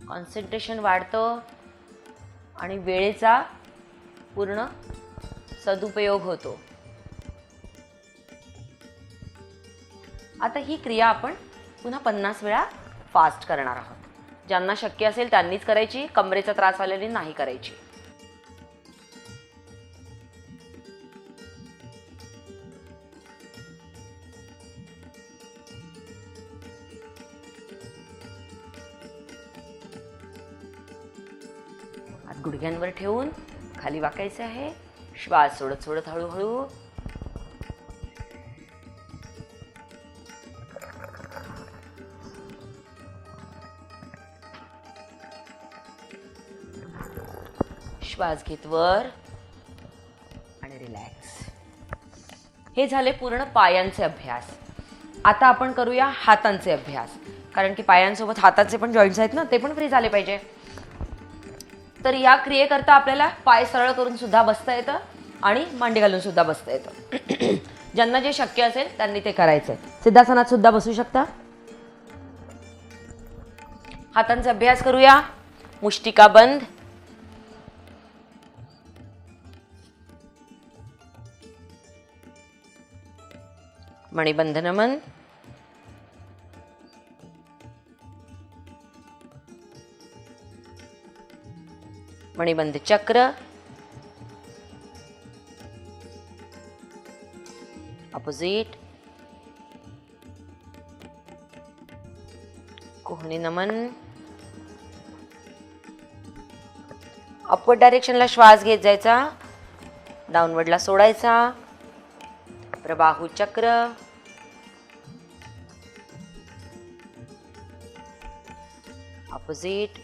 कॉन्सन्ट्रेशन वाढतं आणि वेळेचा पूर्ण सदुपयोग होतो. आता ही क्रिया आपण पुन्हा 50 वेळा फास्ट करणार आहोत. ज्यांना शक्य असेल त्यांनीच करायची, कमरेचा त्रास आलेली नाही करायची. हात गुडघ्यांवर ठेवून खाली वाकायचे आहे. श्वास सोडत सोडत हळूहळू. श्वास घेत वर आणि रिलॅक्स. हे झाले पूर्ण पायांचे अभ्यास. आता आपण करूया हातांचे अभ्यास, कारण की पायांसोबत हाताचे पण जॉईंट्स आहेत ना, ते पण फ्री झाले पाहिजे. तर या क्रियेकरता आपल्याला पाय सरळ करून सुद्धा बसता येतं आणि मांडी घालून सुद्धा बसता येतं. ज्यांना जे शक्य असेल त्यांनी ते करायचंय. सिद्धासनात सुद्धा बसू शकता. हातांचा अभ्यास करूया. मुष्टिका बंद. मणिबंध नमन. मणिबंध चक्र. अपोजिट. कोहणी नमन. अपवर्ड डायरेक्शनला श्वास घेत जायचा, डाऊनवर्डला सोडायचा. प्रबाहू चक्र. अपोजिट.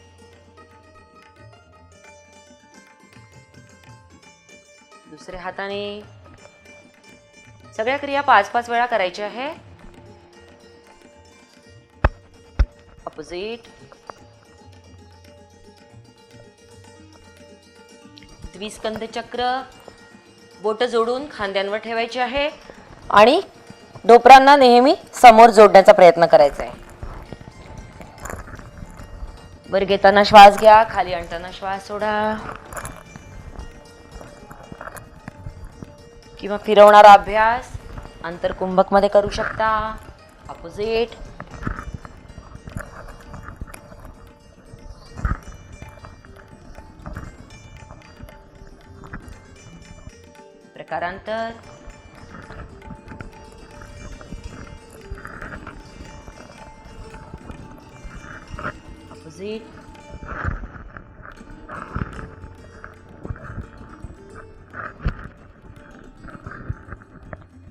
दुसऱ्या हाताने. सगळ्या क्रिया 5-5 वेळा करायच्या आहे. अपोजिट. द्विस्कंध चक्र. बोट जोडून खांद्यांवर ठेवायची आहे आणि डोपरांना नेहमी समोर जोडण्याचा प्रयत्न करायचा आहे. वर घेताना श्वास घ्या, खाली आणताना श्वास सोडा. किंवा फिरवणारा अभ्यास अंतरकुंभक मध्ये करू शकता. अपोजिट. प्रकारांतर. अपोजिट.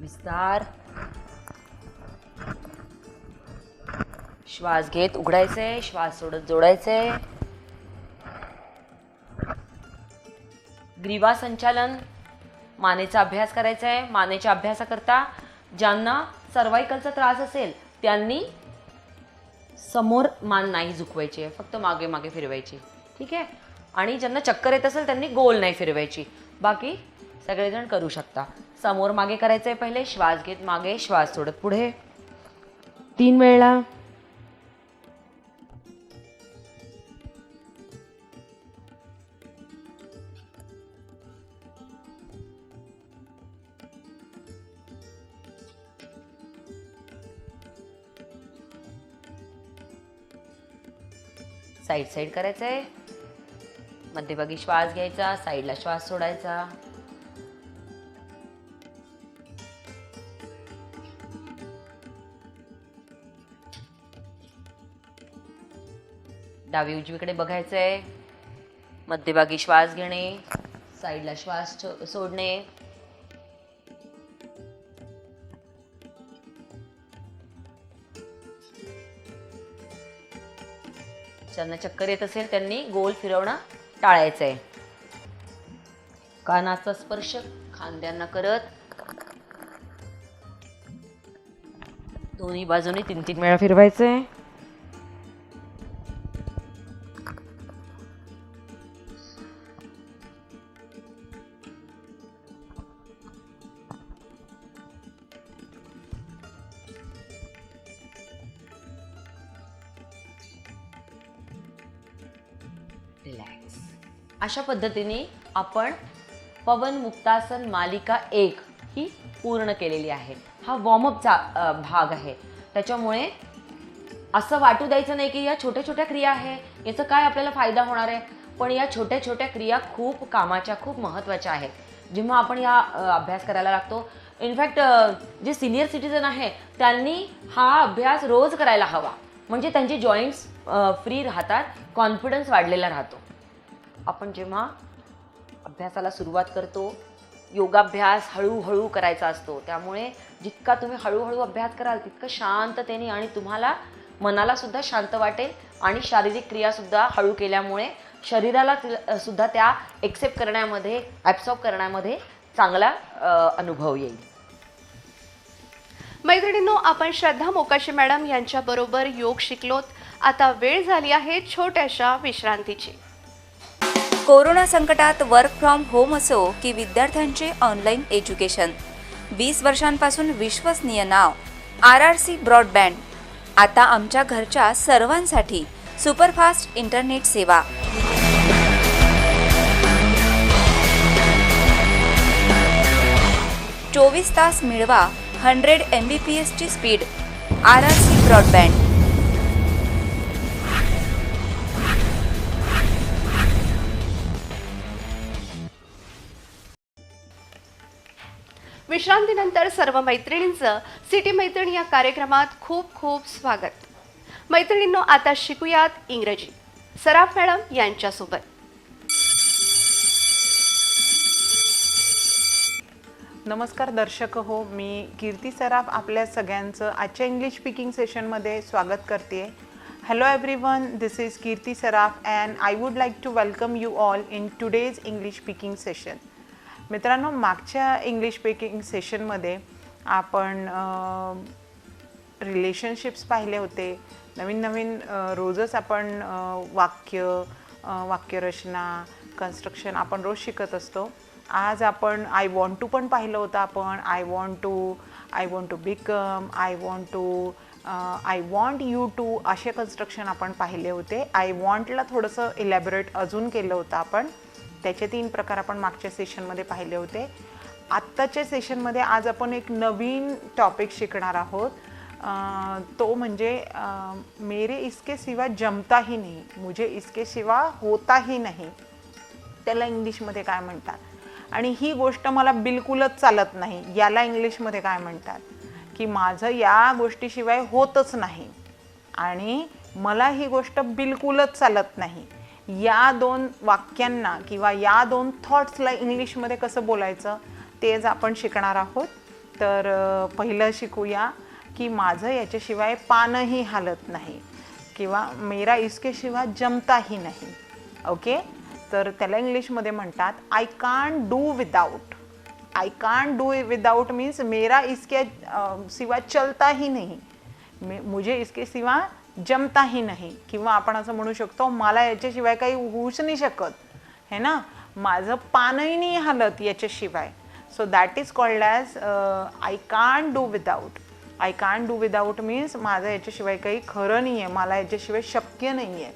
विस्तार. श्वास घेत उघडायचे, श्वास सोडत जोडायचे. ग्रीवा संचालन. मानेचा अभ्यास करायचा आहे. मानेच्या अभ्यासाकरता ज्यांना सर्वाइकलचा त्रास असेल त्यांनी समोर मान नाही झुकवायची आहे, फक्त मागे मागे फिरवायची. ठीक आहे. आणि ज्यांना चक्कर येत असेल त्यांनी गोल नाही फिरवायची. बाकी सगळेजण करू शकता. समोर मागे करायचं आहे. पहिले श्वास घेत मागे, श्वास सोडत पुढे 3 वेळा. साईड साईड करायचं आहे. मध्यभागी श्वास घ्यायचा, साईडला श्वास सोडायचा. डावी उजवीकडे बघायचंय. मध्यभागी श्वास घेणे, साईडला श्वास सोडणे. ज्यांना चक्कर येत असेल त्यांनी गोल फिरवणं टाळायचंय. कानाचा स्पर्श खांद्यांना करत दोन्ही बाजूने 3-3 वेळा फिरवायचंय. रिलॅक्स. अशा पद्धतीने आपण पवन मुक्तासन मालिका 1 ही पूर्ण केलेली आहे. हा वॉर्मअपचा भाग आहे. त्याच्यामुळे असं वाटू द्यायचं नाही की या छोट्या छोट्या क्रिया आहे, याचा काय आपल्याला फायदा होणार आहे, पण या छोट्या छोट्या क्रिया खूप कामाच्या, खूप महत्त्वाच्या आहेत. जेव्हा आपण या अभ्यास करायला लागतो, इनफॅक्ट जे सिनियर सिटीजन आहे त्यांनी हा अभ्यास रोज करायला हवा, म्हणजे त्यांचे जॉईंट्स फ्री राहतात, कॉन्फिडन्स वाढलेला राहतो. आपण जेव्हा अभ्यासाला सुरुवात करतो, योगाभ्यास हळूहळू करायचा असतो, त्यामुळे जितका तुम्ही हळूहळू अभ्यास कराल तितकं शांततेने आणि तुम्हाला मनाला सुद्धा शांत वाटेल आणि शारीरिक क्रियासुद्धा हळू केल्यामुळे शरीराला सुद्धा त्या एक्सेप्ट करण्यामध्ये, ॲब्सॉर्ब करण्यामध्ये चांगला अनुभव येईल. मैत्रिणींनो, आपण श्रद्धा मोकाशी मॅडम यांच्याबरोबर योग शिकलोत. आता वेळ झाली आहे छोट्याशा विश्रांतीची. कोरोना संकटात वर्क फ्रॉम होम असो की विद्यार्थ्यांचे ऑनलाईन एज्युकेशन, 20 वर्षांपासून विश्वसनीय नाव RRC ब्रॉडबँड. आता आमच्या घरच्या सर्वांसाठी सुपरफास्ट इंटरनेट सेवा. चोवीस तास मिळवा 100 Mbps ची स्पीड. RRC broadband. विश्रांतीनंतर सर्व मैत्रिणींचं सिटी मैत्रिणी या कार्यक्रमात खूप खूप स्वागत. मैत्रिणींनो, आता शिकूयात इंग्रजी सराफ मॅडम यांच्यासोबत. नमस्कार दर्शक हो, मी कीर्ती सराफ आपल्या सगळ्यांचं आजच्या इंग्लिश स्पीकिंग सेशनमध्ये स्वागत करते. Hello everyone, this is Kirti Saraf and I would like to welcome you all in today's English speaking session. मित्रांनो, मागच्या इंग्लिश स्पीकिंग सेशनमध्ये आपण रिलेशनशिप्स पाहिले होते. नवीन नवीन रोजच आपण वाक्यरचना, कन्स्ट्रक्शन आपण रोज शिकत असतो. आज आपण आय वॉन्ट टू पण पाहिलं होतं. आपण I want to become, I want you to असे कन्स्ट्रक्शन आपण पाहिले होते. आय वॉन्टला थोडंसं इलॅबोरेट अजून केलं होतं आपण. त्याचे 3 प्रकार आपण मागच्या सेशनमध्ये पाहिले होते. आत्ताच्या सेशनमध्ये आज आपण एक नवीन टॉपिक शिकणार आहोत. तो म्हणजे मेरे इसके सिवा जमता ही नहीं, मुझे इसके सिवा होता ही नहीं. त्याला इंग्लिशमध्ये काय म्हणतात? आणि ही गोष्ट मला बिलकुलच चालत नाही, याला इंग्लिशमध्ये काय म्हणतात? की माझं या गोष्टीशिवाय होतच नाही आणि मला ही गोष्ट बिलकुलच चालत नाही. या 2 वाक्यांना किंवा या 2 थॉट्सला इंग्लिशमध्ये कसं बोलायचं तेच आपण शिकणार आहोत. तर पहिलं शिकूया की माझं याच्याशिवाय पानही हालत नाही किंवा मेरा इसके शिवा जमताही नाही. ओके, तर त्याला इंग्लिशमध्ये म्हणतात I can't do without. I can't do without means मेरा इसके सिवा चलता ही नहीं, मुझे इसके सिवा जमता ही नाही. किंवा आपण असं म्हणू शकतो मला याच्याशिवाय काही होऊच नाही शकत, है ना, माझं पानही नाही हालत याच्याशिवाय. So that is called as I can't do without. I can't do without means माझं याच्याशिवाय काही खरं नाही आहे, मला याच्याशिवाय शक्य नाही आहे.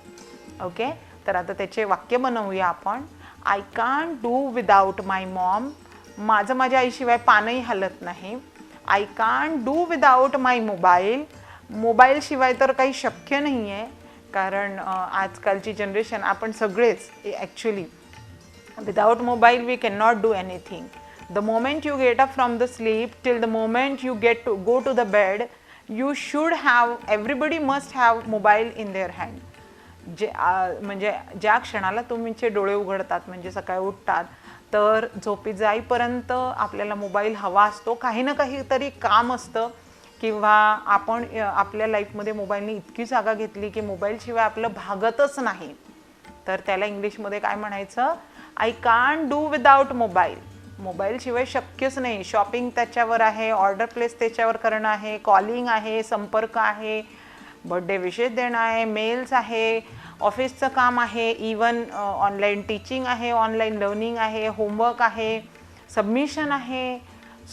ओके, तर आता त्याचे वाक्य बनवूया आपण. I can't do without my Maugham, माझं माझ्या आईशिवाय पानही हालत नाही. I can't do without my mobile, मोबाईलशिवाय तर काही शक्य नाही आहे, कारण आजकालची जनरेशन आपण सगळेच actually without mobile we can not do anything. The moment you get up from the sleep till the moment you go to the bed, you should have, everybody must have mobile in their hand. म्हणजे ज्या क्षणाला तुमचे डोळे उघडतात, म्हणजे सकाळी उठतात, तर झोपी जाईपर्यंत आपल्याला मोबाईल हवा असतो. काही ना काहीतरी काम असतं किंवा आपण आपल्या लाईफमध्ये मोबाईलने इतकी जागा घेतली की मोबाईलशिवाय आपलं भागतच नाही. तर त्याला इंग्लिशमध्ये काय म्हणायचं? I can't do without mobile. मोबाईलशिवाय शक्यच नाही. शॉपिंग त्याच्यावर आहे, ऑर्डर प्लेस त्याच्यावर करणं आहे, कॉलिंग आहे, संपर्क आहे, बर्थडे विशेष देणं आहे, मेल्स आहे, ऑफिसचं काम आहे, इवन ऑनलाईन टीचिंग आहे, ऑनलाईन लर्निंग आहे, होमवर्क आहे, सबमिशन आहे,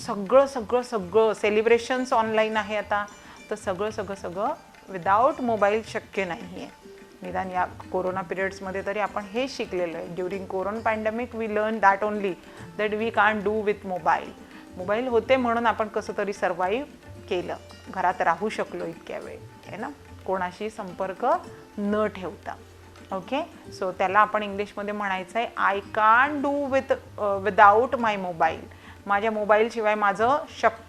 सगळं सगळं सगळं सेलिब्रेशन्स ऑनलाईन आहे आता. तर सगळं विदाउट मोबाईल शक्य नाही आहे. निदान या कोरोना पिरियड्समध्ये तरी आपण हे शिकलेलं आहे. During corona pandemic we learn that only that we can't do with mobile. Mobile होते म्हणून आपण कसं तरी सर्वाईव्ह केलं, घरात राहू शकलो इतक्या वेळ, आहे ना, कोणाशी संपर्क न ठेवता. ओके, सो त्याला आपण इंग्लिशमध्ये म्हणायचं आहे I can't do without my mobile. माझ्या मोबाईलशिवाय माझं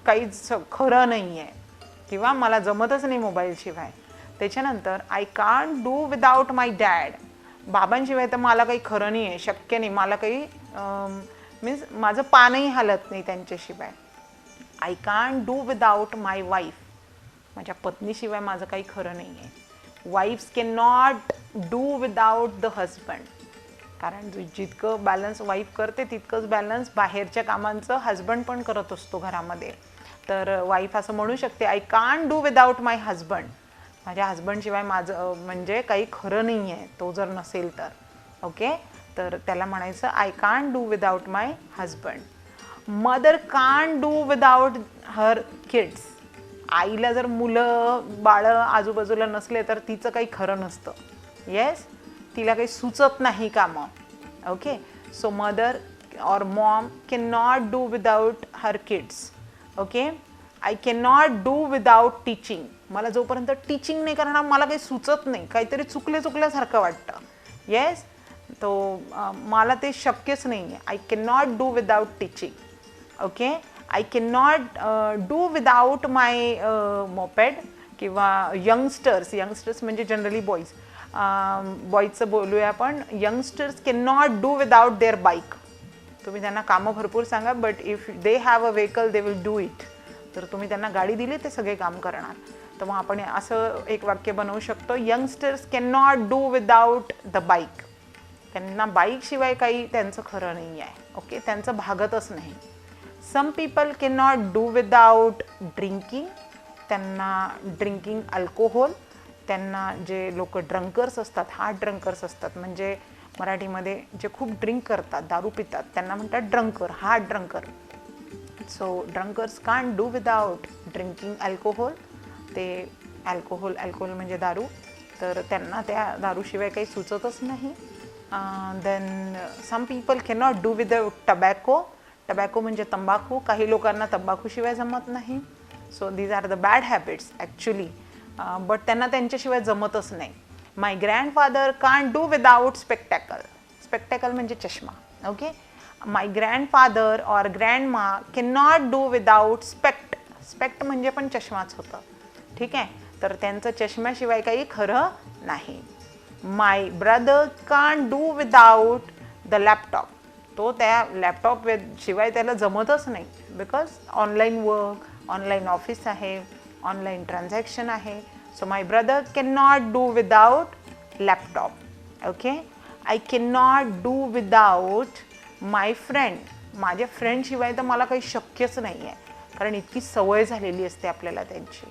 काहीच खरं नाही आहे किंवा मला जमतच नाही मोबाईलशिवाय. त्याच्यानंतर I can't do without my dad. बाबांशिवाय तर मला काही खरं नाही आहे, शक्य नाही, मला काही मीन्स माझं पानही हालत नाही त्यांच्याशिवाय. I can't do without my wife. माझ्या पत्नीशिवाय माझं काही खरं नाही आहे. Wife's can not do without the husband. कारण जितकं बॅलन्स वाईफ करते तितकंच बॅलन्स बाहेरच्या कामांचं हजबंड पण करत असतो घरामध्ये. तर वाईफ असं म्हणू शकते I can't do without my husband. माझ्या हजबंडशिवाय माझं म्हणजे काही खरं नाही आहे, तो जर नसेल तर. ओके, तर त्याला म्हणायचं I can't do without my husband. Mother can't do without her kids. आईला जर मुलं बाळं आजूबाजूला नसले तर तिचं काही खरं नसतं. येस, तिला काही सुचत नाही कामं. ओके, सो मदर और Maugham can not do without her kids. Okay, I can not do without teaching. मला जोपर्यंत टीचिंग नाही करणार मला काही सुचत नाही, काहीतरी चुकल्यासारखं वाटतं. येस, तो मला ते शक्यच नाही आहे. I can not do without teaching. Okay, I can not do without my moped. किंवा यंगस्टर्स म्हणजे जनरली बॉईजचं बोलूया आपण. Youngsters can not do without their bike. तुम्ही त्यांना कामं भरपूर सांगा, but if they have a vehicle they will do it. तर तुम्ही त्यांना गाडी दिली ते सगळे काम करणार. तर मग आपण असं एक वाक्य बनवू शकतो, youngsters can not do without the bike. त्यांना बाईकशिवाय काही त्यांचं खरं नाही आहे. ओके, त्यांचं भागतच नाही. Some people can not do without drinking. त्यांना ड्रिंकिंग अल्कोहोल. त्यांना जे लोक ड्रंकर्स असतात, हार्ड ड्रंकर्स असतात, म्हणजे मराठीमध्ये जे खूप ड्रिंक करतात, दारू पितात, त्यांना म्हणतात drunker, hard drunker. So drunkers can't do without drinking alcohol. ते अल्कोहोल म्हणजे दारू, तर त्यांना त्या दारूशिवाय काही सुचतच नाही. Then some people can not do without tobacco. Tobacco म्हणजे तंबाखू. काही लोकांना तंबाखूशिवाय जमत नाही. So these are the bad habits actually, but त्यांना त्यांच्याशिवाय जमतच नाही. My grandfather can't do without spectacle. Spectacle म्हणजे चष्मा. ओके, माय ग्रँडफादर और grandma can not do without spec. Spec म्हणजे पण चष्माच होतं. ठीक आहे, तर त्यांचं चष्म्याशिवाय काही खरं नाही. My brother can't do without the laptop. तो त्या लॅपटॉप शिवाय त्याला जमतच नाही, because online work, online office आहे, ऑनलाईन ट्रान्झॅक्शन आहे. So my brother can not do without laptop. Okay, I can not do without my friend. माझ्या फ्रेंडशिवाय तर मला काही शक्यच नाही आहे, कारण इतकी सवय झालेली असते आपल्याला त्यांची.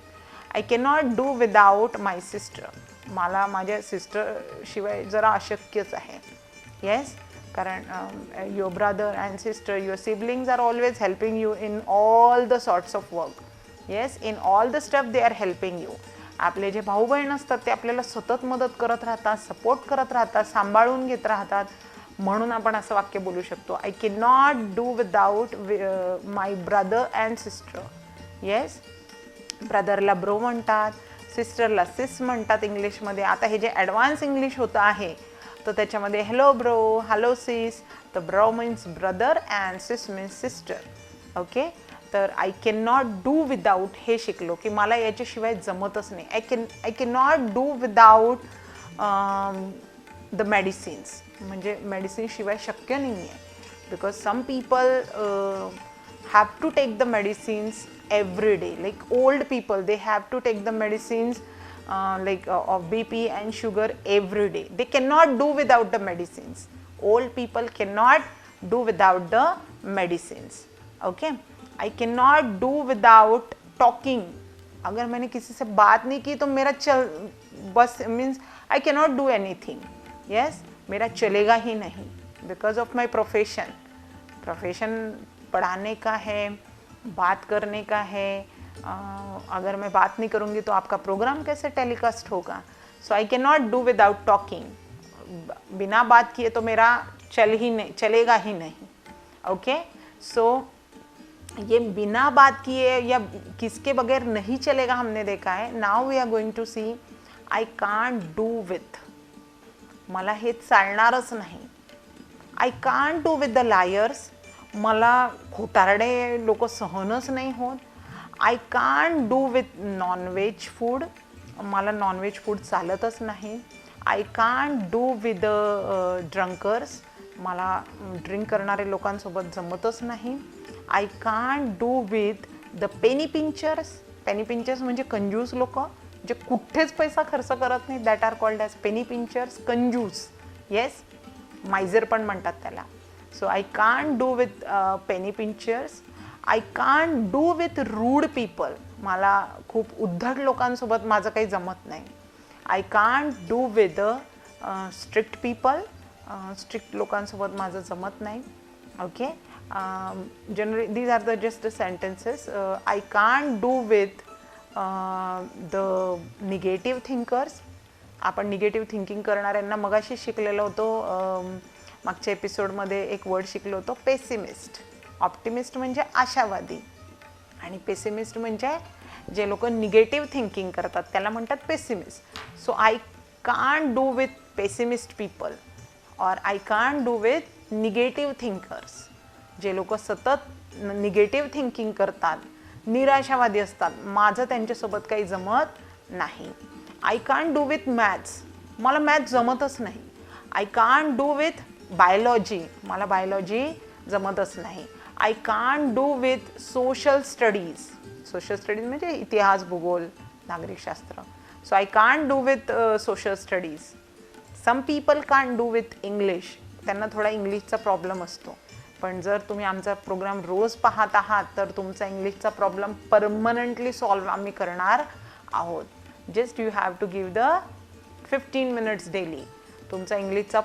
I can not do without my sister. मला माझ्या सिस्टरशिवाय जरा अशक्यच आहे. येस, कारण your brother and sister, your siblings are always helping you in all the sorts of work. Yes, in all the stuff they are helping you. आपले जे भाऊ बहीण असतात ते आपल्याला सतत मदत करत राहतात, सपोर्ट करत राहतात, सांभाळून घेत राहतात. म्हणून आपण असं वाक्य बोलू शकतो, I can not do without my brother and sister. Yes, ब्रदरला ब्रो म्हणतात, सिस्टरला सिस म्हणतात इंग्लिशमध्ये. आता हे जे ॲडव्हान्स इंग्लिश होतं आहे तर त्याच्यामध्ये हॅलो ब्रो, हॅलो सिस, तर bro means brother and sis means sister. Okay, तर I can not do without हे शिकलो की मला याच्याशिवाय जमतच नाही. I can not do without the medicines. म्हणजे मेडिसिनशिवाय शक्य नाही आहे, because some people have to take the medicines every day. Like old people, they have to take the medicines of BP and sugar every day. They cannot do without the medicines. Old people cannot do without the medicines. Okay, I cannot do without talking. अगर मैंने किसी से बात नहीं की तो मेरा बस means I cannot do anything. Yes, मेरा चलेगा ही नहीं because of my profession. Profession पढ़ाने का है, बात करने का है. अगर मैं बात नहीं करूँगी तो आपका प्रोग्राम कैसे टेलीकास्ट होगा. So I can not do without talking. बिना बात किए तो मेरा चलेगा ही नहीं. ओके, सो ये बिना बात किए या किसके बगैर नहीं चलेगा हमने देखा है. Now we are going to see I can't do with. मला हे चालणारच नाही. I can't do with the liars. मला खोटारडे लोक सहनच नाही होत. I can't do with non veg food. मला नॉनव्हेज फूड चालतच नाही. I can't do with the drunkers. मला ड्रिंक करणारे लोकांसोबत जमतच नाही. I can't do with the penny pinchers. Penny pinchers म्हणजे कंजूस लोक जे कुठेच पैसा खर्च करत नाही. That are called as penny pinchers. कंजूस. येस, मायझर पण म्हणतात त्याला. So I can't do with penny pinchers. I can't do with rude people. मला खूप उद्धट लोकांसोबत माझं काही जमत नाही. I can't do with the strict people. Strict लोकांसोबत माझं जमत नाही. Okay, generally these are the just the sentences. I can't do with the negative thinkers. आपण निगेटिव्ह थिंकिंग करणाऱ्यांना मगाशी शिकलेलो होतो. मागच्या एपिसोडमध्ये एक वर्ड शिकलो होतो, पेसिमिस्ट. ऑप्टिमिस्ट म्हणजे आशावादी आणि पेसिमिस्ट म्हणजे जे लोक निगेटिव्ह थिंकिंग करतात त्याला म्हणतात pessimist. So I can't do with pessimist people और I can't do with negative thinkers. जे लोक सतत निगेटिव्ह थिंकिंग करतात, निराशावादी असतात, माझं त्यांच्यासोबत काही जमत नाही. I can't do with maths. मला मॅथ्स जमतच नाही. I can't do with biology. मला बायोलॉजी जमतच नाही. I can't do with social studies. Social studies म्हणजे इतिहास, भूगोल, नागरिकशास्त्र. So I can't do with social studies. Some people can't do with English. त्यांना थोडा इंग्लिशचा प्रॉब्लेम असतो. पण जर तुम्ही आमचा प्रोग्राम रोज पाहत आहात तर तुमचा इंग्लिशचा प्रॉब्लेम परमनंटली सॉल्व्ह आम्ही करणार आहोत. Just you have to give the 15 minutes daily. तुमचा इंग्लिशचा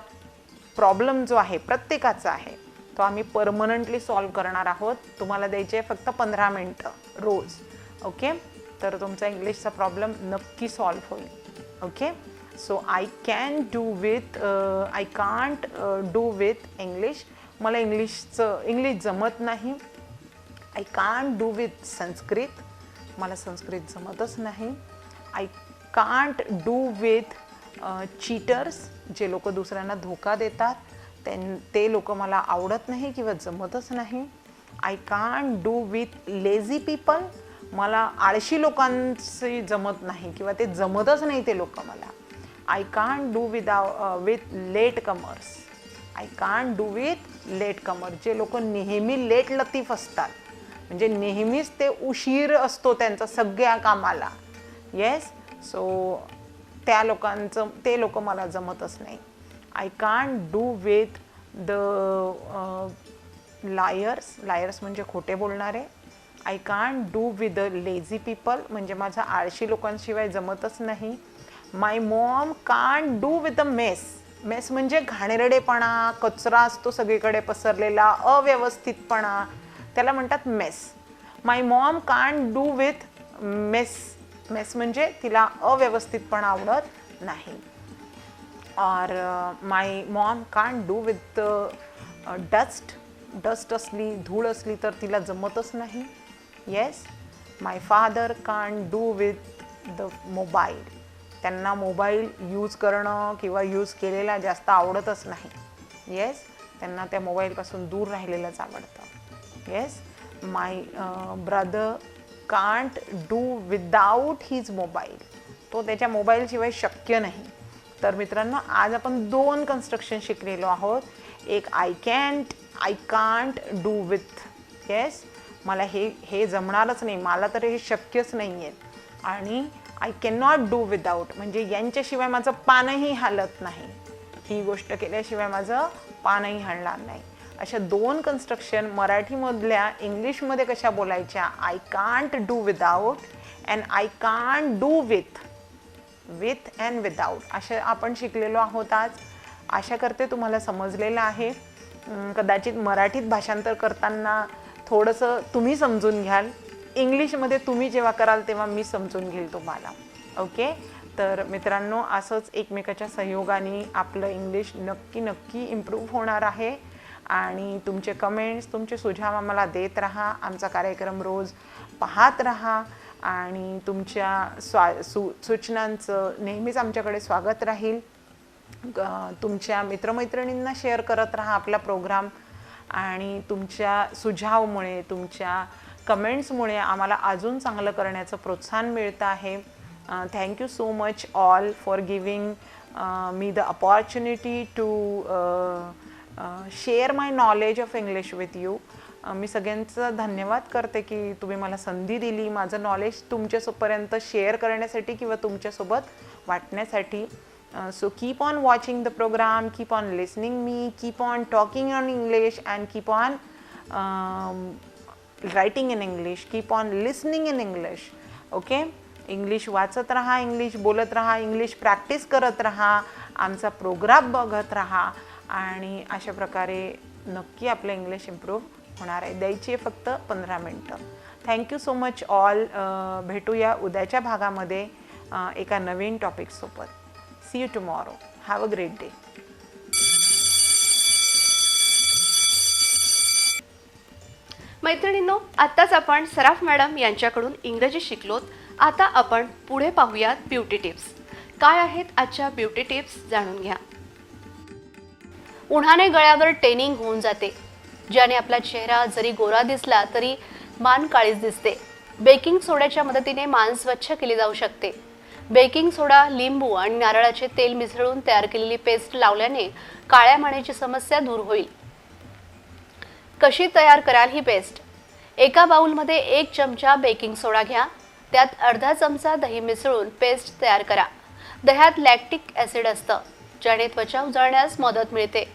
प्रॉब्लेम जो आहे प्रत्येकाचा आहे तो आम्ही परमनंटली सॉल्व्ह करणार आहोत. तुम्हाला द्यायचे फक्त 15 मिनटं रोज. ओके, तर तुमचा इंग्लिशचा प्रॉब्लेम नक्की सॉल्व्ह होईल. Okay, so I can do with I can't do with English. मला इंग्लिश जमत नाही. I can't do with Sanskrit. मला संस्कृत जमतच नाही. I can't do with cheaters. जे लोक दुसऱ्यांना धोका देतात ते लोक मला आवडत नाही किंवा जमतच नाही. I can't do with lazy people. मला आळशी लोकांशी जमत नाही किंवा ते जमतच नाही ते लोक मला. I can't do with latecomers. I can't do with latecomer. जे लोक नेहमी लेट लतीफ असतात म्हणजे नेहमीच ते उशीर असतो त्यांचा सगळ्या कामाला. येस, सो ते लोक मला जमतच नाही. I can't do with the liars. Liars म्हणजे खोटे बोलणारे. I can't do with the lazy people म्हणजे माझं आळशी लोकांशिवाय जमतच नाही. My mom can't do with the mess. Mess म्हणजे घाणेरडेपणा, कचरा असतो सगळीकडे पसरलेला, अव्यवस्थितपणा, त्याला म्हणतात mess. My mom can't do with mess. Mess म्हणजे तिला अव्यवस्थितपणा आवडत नाही. और my mom can't do with dust. Dust असली, धूळ असली तर तिला जमतच नाही. Yes, my father can't do with the mobile. त्यांना मोबाईल यूज करणं किंवा यूज केलेला जास्त आवडतच नाही. येस, त्यांना त्या मोबाईलपासून दूर राहिलेलंच आवडतं. Yes, my brother can't do without his mobile. तो त्याच्या मोबाईलशिवाय शक्य नाही. तर मित्रांनो, आज आपण 2 कन्स्ट्रक्शन शिकलेलो आहोत. एक I can't do with. Yes, मला हे जमणारच नाही, मला तर हे शक्यच नाही आहे. आणि I can not do without म्हणजे यांच्याशिवाय माझं पानही हलत नाही. ही गोष्ट केल्याशिवाय माझं पानही हलणार नाही. अशा 2 कन्स्ट्रक्शन मराठीमधल्या इंग्लिशमध्ये कशा बोलायच्या. I can't do without and I can't do with and without अशा आपण शिकलेलो आहोत आज. आशा करते तुम्हाला समजलेलं आहे. कदाचित मराठीत भाषांतर करताना थोडंसं तुम्ही समजून घ्याल. इंग्लिशमध्ये तुम्ही जेव्हा कराल तेव्हा मी समजून घेईल तुम्हाला. ओके, तर मित्रांनो, असंच एकमेकाच्या सहयोगाने आपलं इंग्लिश नक्की इम्प्रूव्ह होणार आहे. आणि तुमचे कमेंट्स, तुमचे सुझाव आम्हाला देत राहा. आमचा कार्यक्रम रोज पाहत राहा आणि तुमच्या सूचनांचं नेहमीच आमच्याकडे स्वागत राहील. तुमच्या मित्रमैत्रिणींना शेअर करत राहा आपला प्रोग्राम आणि तुमच्या सुझावमुळे, तुमच्या कमेंट्समुळे आम्हाला अजून चांगलं करण्याचं प्रोत्साहन मिळतं आहे. Thank you so much all for giving me the opportunity to share my knowledge of English with you. मी सगळ्यांचं धन्यवाद करते की तुम्ही मला संधी दिली माझं नॉलेज तुमच्यापर्यंत शेअर करण्यासाठी किंवा तुमच्यासोबत वाटण्यासाठी. So keep on watching the program, keep on listening me, keep on talking on English and keep on writing in English, keep on listening in English. Okay? English वाचत राहा, इंग्लिश बोलत राहा, English practice करत राहा, आमचा programme बघत राहा आणि अशा प्रकारे नक्की आपलं इंग्लिश इम्प्रूव्ह होणार आहे. द्यायची आहे फक्त 15 मिनटं. Thank you so much all. भेटूया उद्याच्या भागामध्ये एका नवीन टॉपिकसोबत. See you tomorrow. Have a great day. मैत्रिणींनो, आत्ताच आपण सराफ मॅडम यांच्याकडून इंग्रजी शिकलोत. आता आपण पुढे पाहूयात ब्युटी टिप्स. काय आहेत आजच्या ब्युटी टिप्स जाणून घ्या. उन्हाने गळ्यावर टेनिंग होऊन जाते, ज्याने आपला चेहरा जरी गोरा दिसला तरी मान काळीच दिसते. बेकिंग सोड्याच्या मदतीने मान स्वच्छ केली जाऊ शकते. बेकिंग सोडा, लिंबू आणि नारळाचे तेल मिसळून तयार केलेली पेस्ट लावल्याने काळ्या मानेची समस्या दूर होईल. कशी तयार कराल ही पेस्ट? एका बाउलमध्ये 1 चमचा बेकिंग सोडा घ्या. त्यात अर्धा चमचा दही मिसळून पेस्ट तयार करा. दह्यात लॅक्टिक ॲसिड असतं, ज्याने त्वचा उजळण्यास मदत मिळते.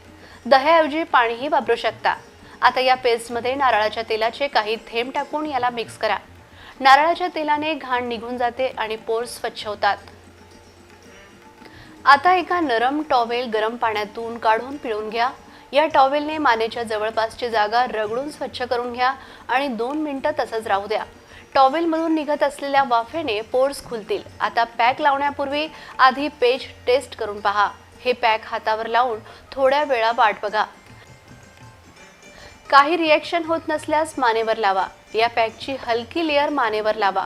दह्याऐवजी पाणीही वापरू शकता. आता या पेस्टमध्ये नारळाच्या तेलाचे काही थेंब टाकून याला मिक्स करा. नारळाच्या तेलाने घाण निघून जाते आणि पोर्स स्वच्छ होतात. आता एका नरम टॉवेल गरम पाण्यातून काढून पिळून घ्या. या टॉवेलने मानेच्या जवळपासची जागा रगडून स्वच्छ करून घ्या आणि 2 मिनिटं तसंच राहू द्या. टॉवेलमधून निघत असलेल्या वाफेने पोर्स खुलतील. आता पॅक लावण्यापूर्वी आधी पेज टेस्ट करून पहा. हे पॅक हातावर लावून थोड्या वेळा वाट बघा. काही रिॲक्शन होत नसल्यास मानेवर लावा. या पॅकची हलकी लेअर मानेवर लावा.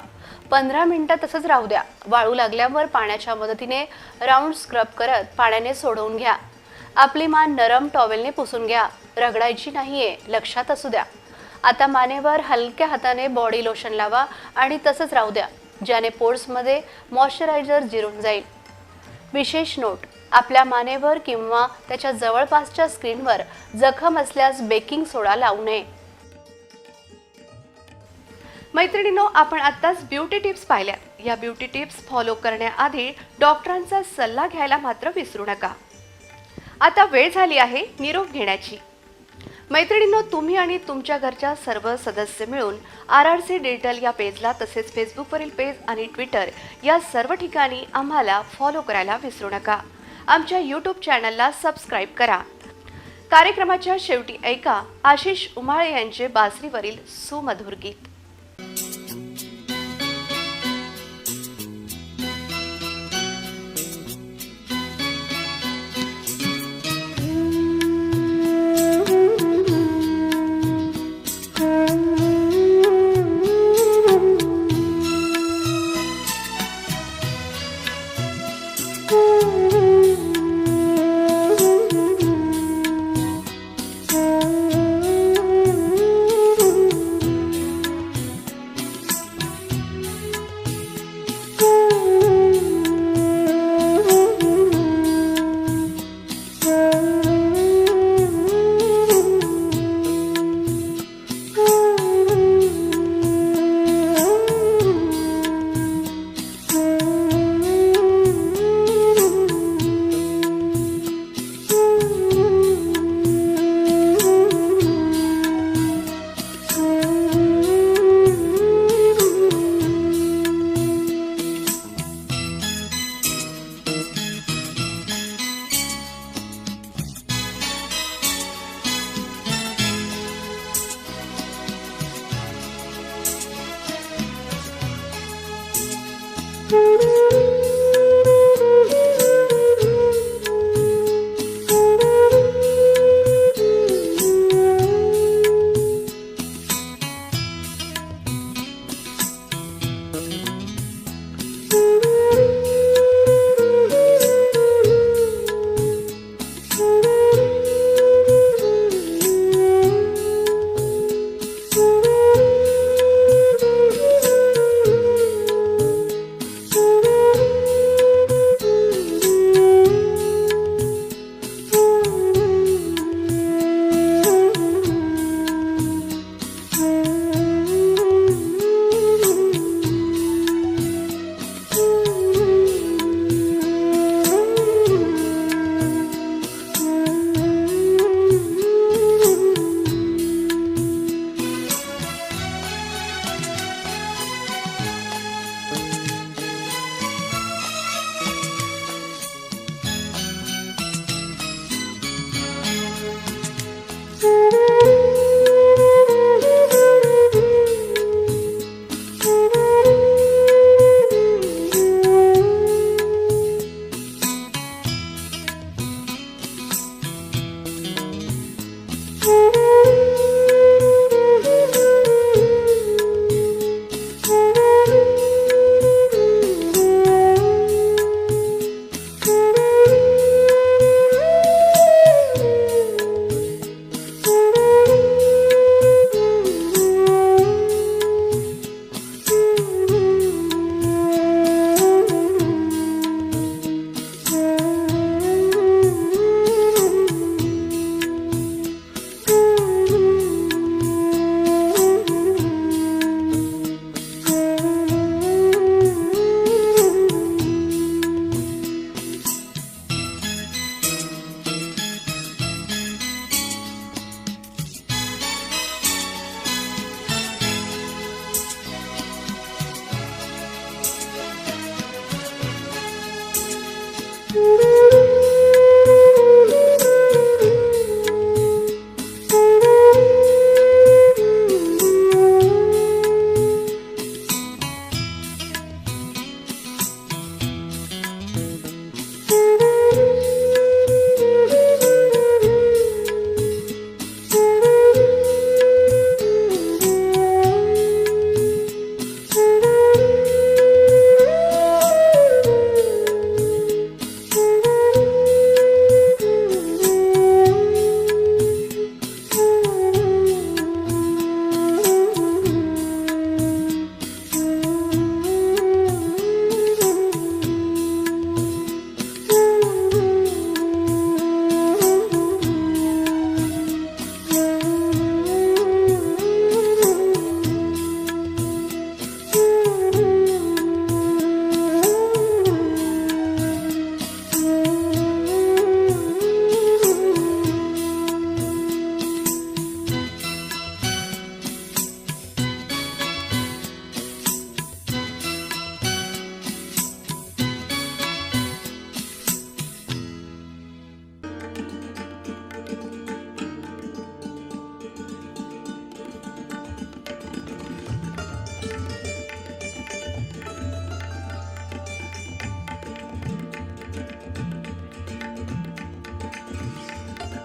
15 मिनिटं तसंच राहू द्या. वाळू लागल्यावर पाण्याच्या मदतीने राऊंड स्क्रब करत पाण्याने सोडवून घ्या. आपली मान नरम टॉवेलने पुसून घ्या. रगडायची नाहीये, लक्षात असू द्या. आता मानेवर हलक्या हाताने बॉडी लोशन लावा आणि तसंच राहू द्या, ज्याने पोर्समध्ये मॉइश्चरायझर जिरून जाईल. विशेष नोट: आपल्या मानेवर किंवा त्याच्या जवळपासच्या स्किनवर जखम असल्यास बेकिंग सोडा लावू नये. मैत्रिणींनो, आपण आत्ताच ब्युटी टिप्स पाहिल्या. या ब्युटी टिप्स फॉलो करण्याआधी डॉक्टरांचा सल्ला घ्यायला मात्र विसरू नका. आता वेळ झाली आहे निरोप घेण्याची. मैत्रिणींनो, तुम्ही आणि तुमच्या घरच्या सर्व सदस्य मिळून RRC डिजिटल या पेजला, तसेच फेसबुकवरील पेज आणि ट्विटर या सर्व ठिकाणी आम्हाला फॉलो करायला विसरू नका. आमच्या YouTube चॅनलला सबस्क्राईब करा. कार्यक्रमाच्या शेवटी ऐका आशिष उमाळे यांचे बासरीवरील सुमधुर गीत.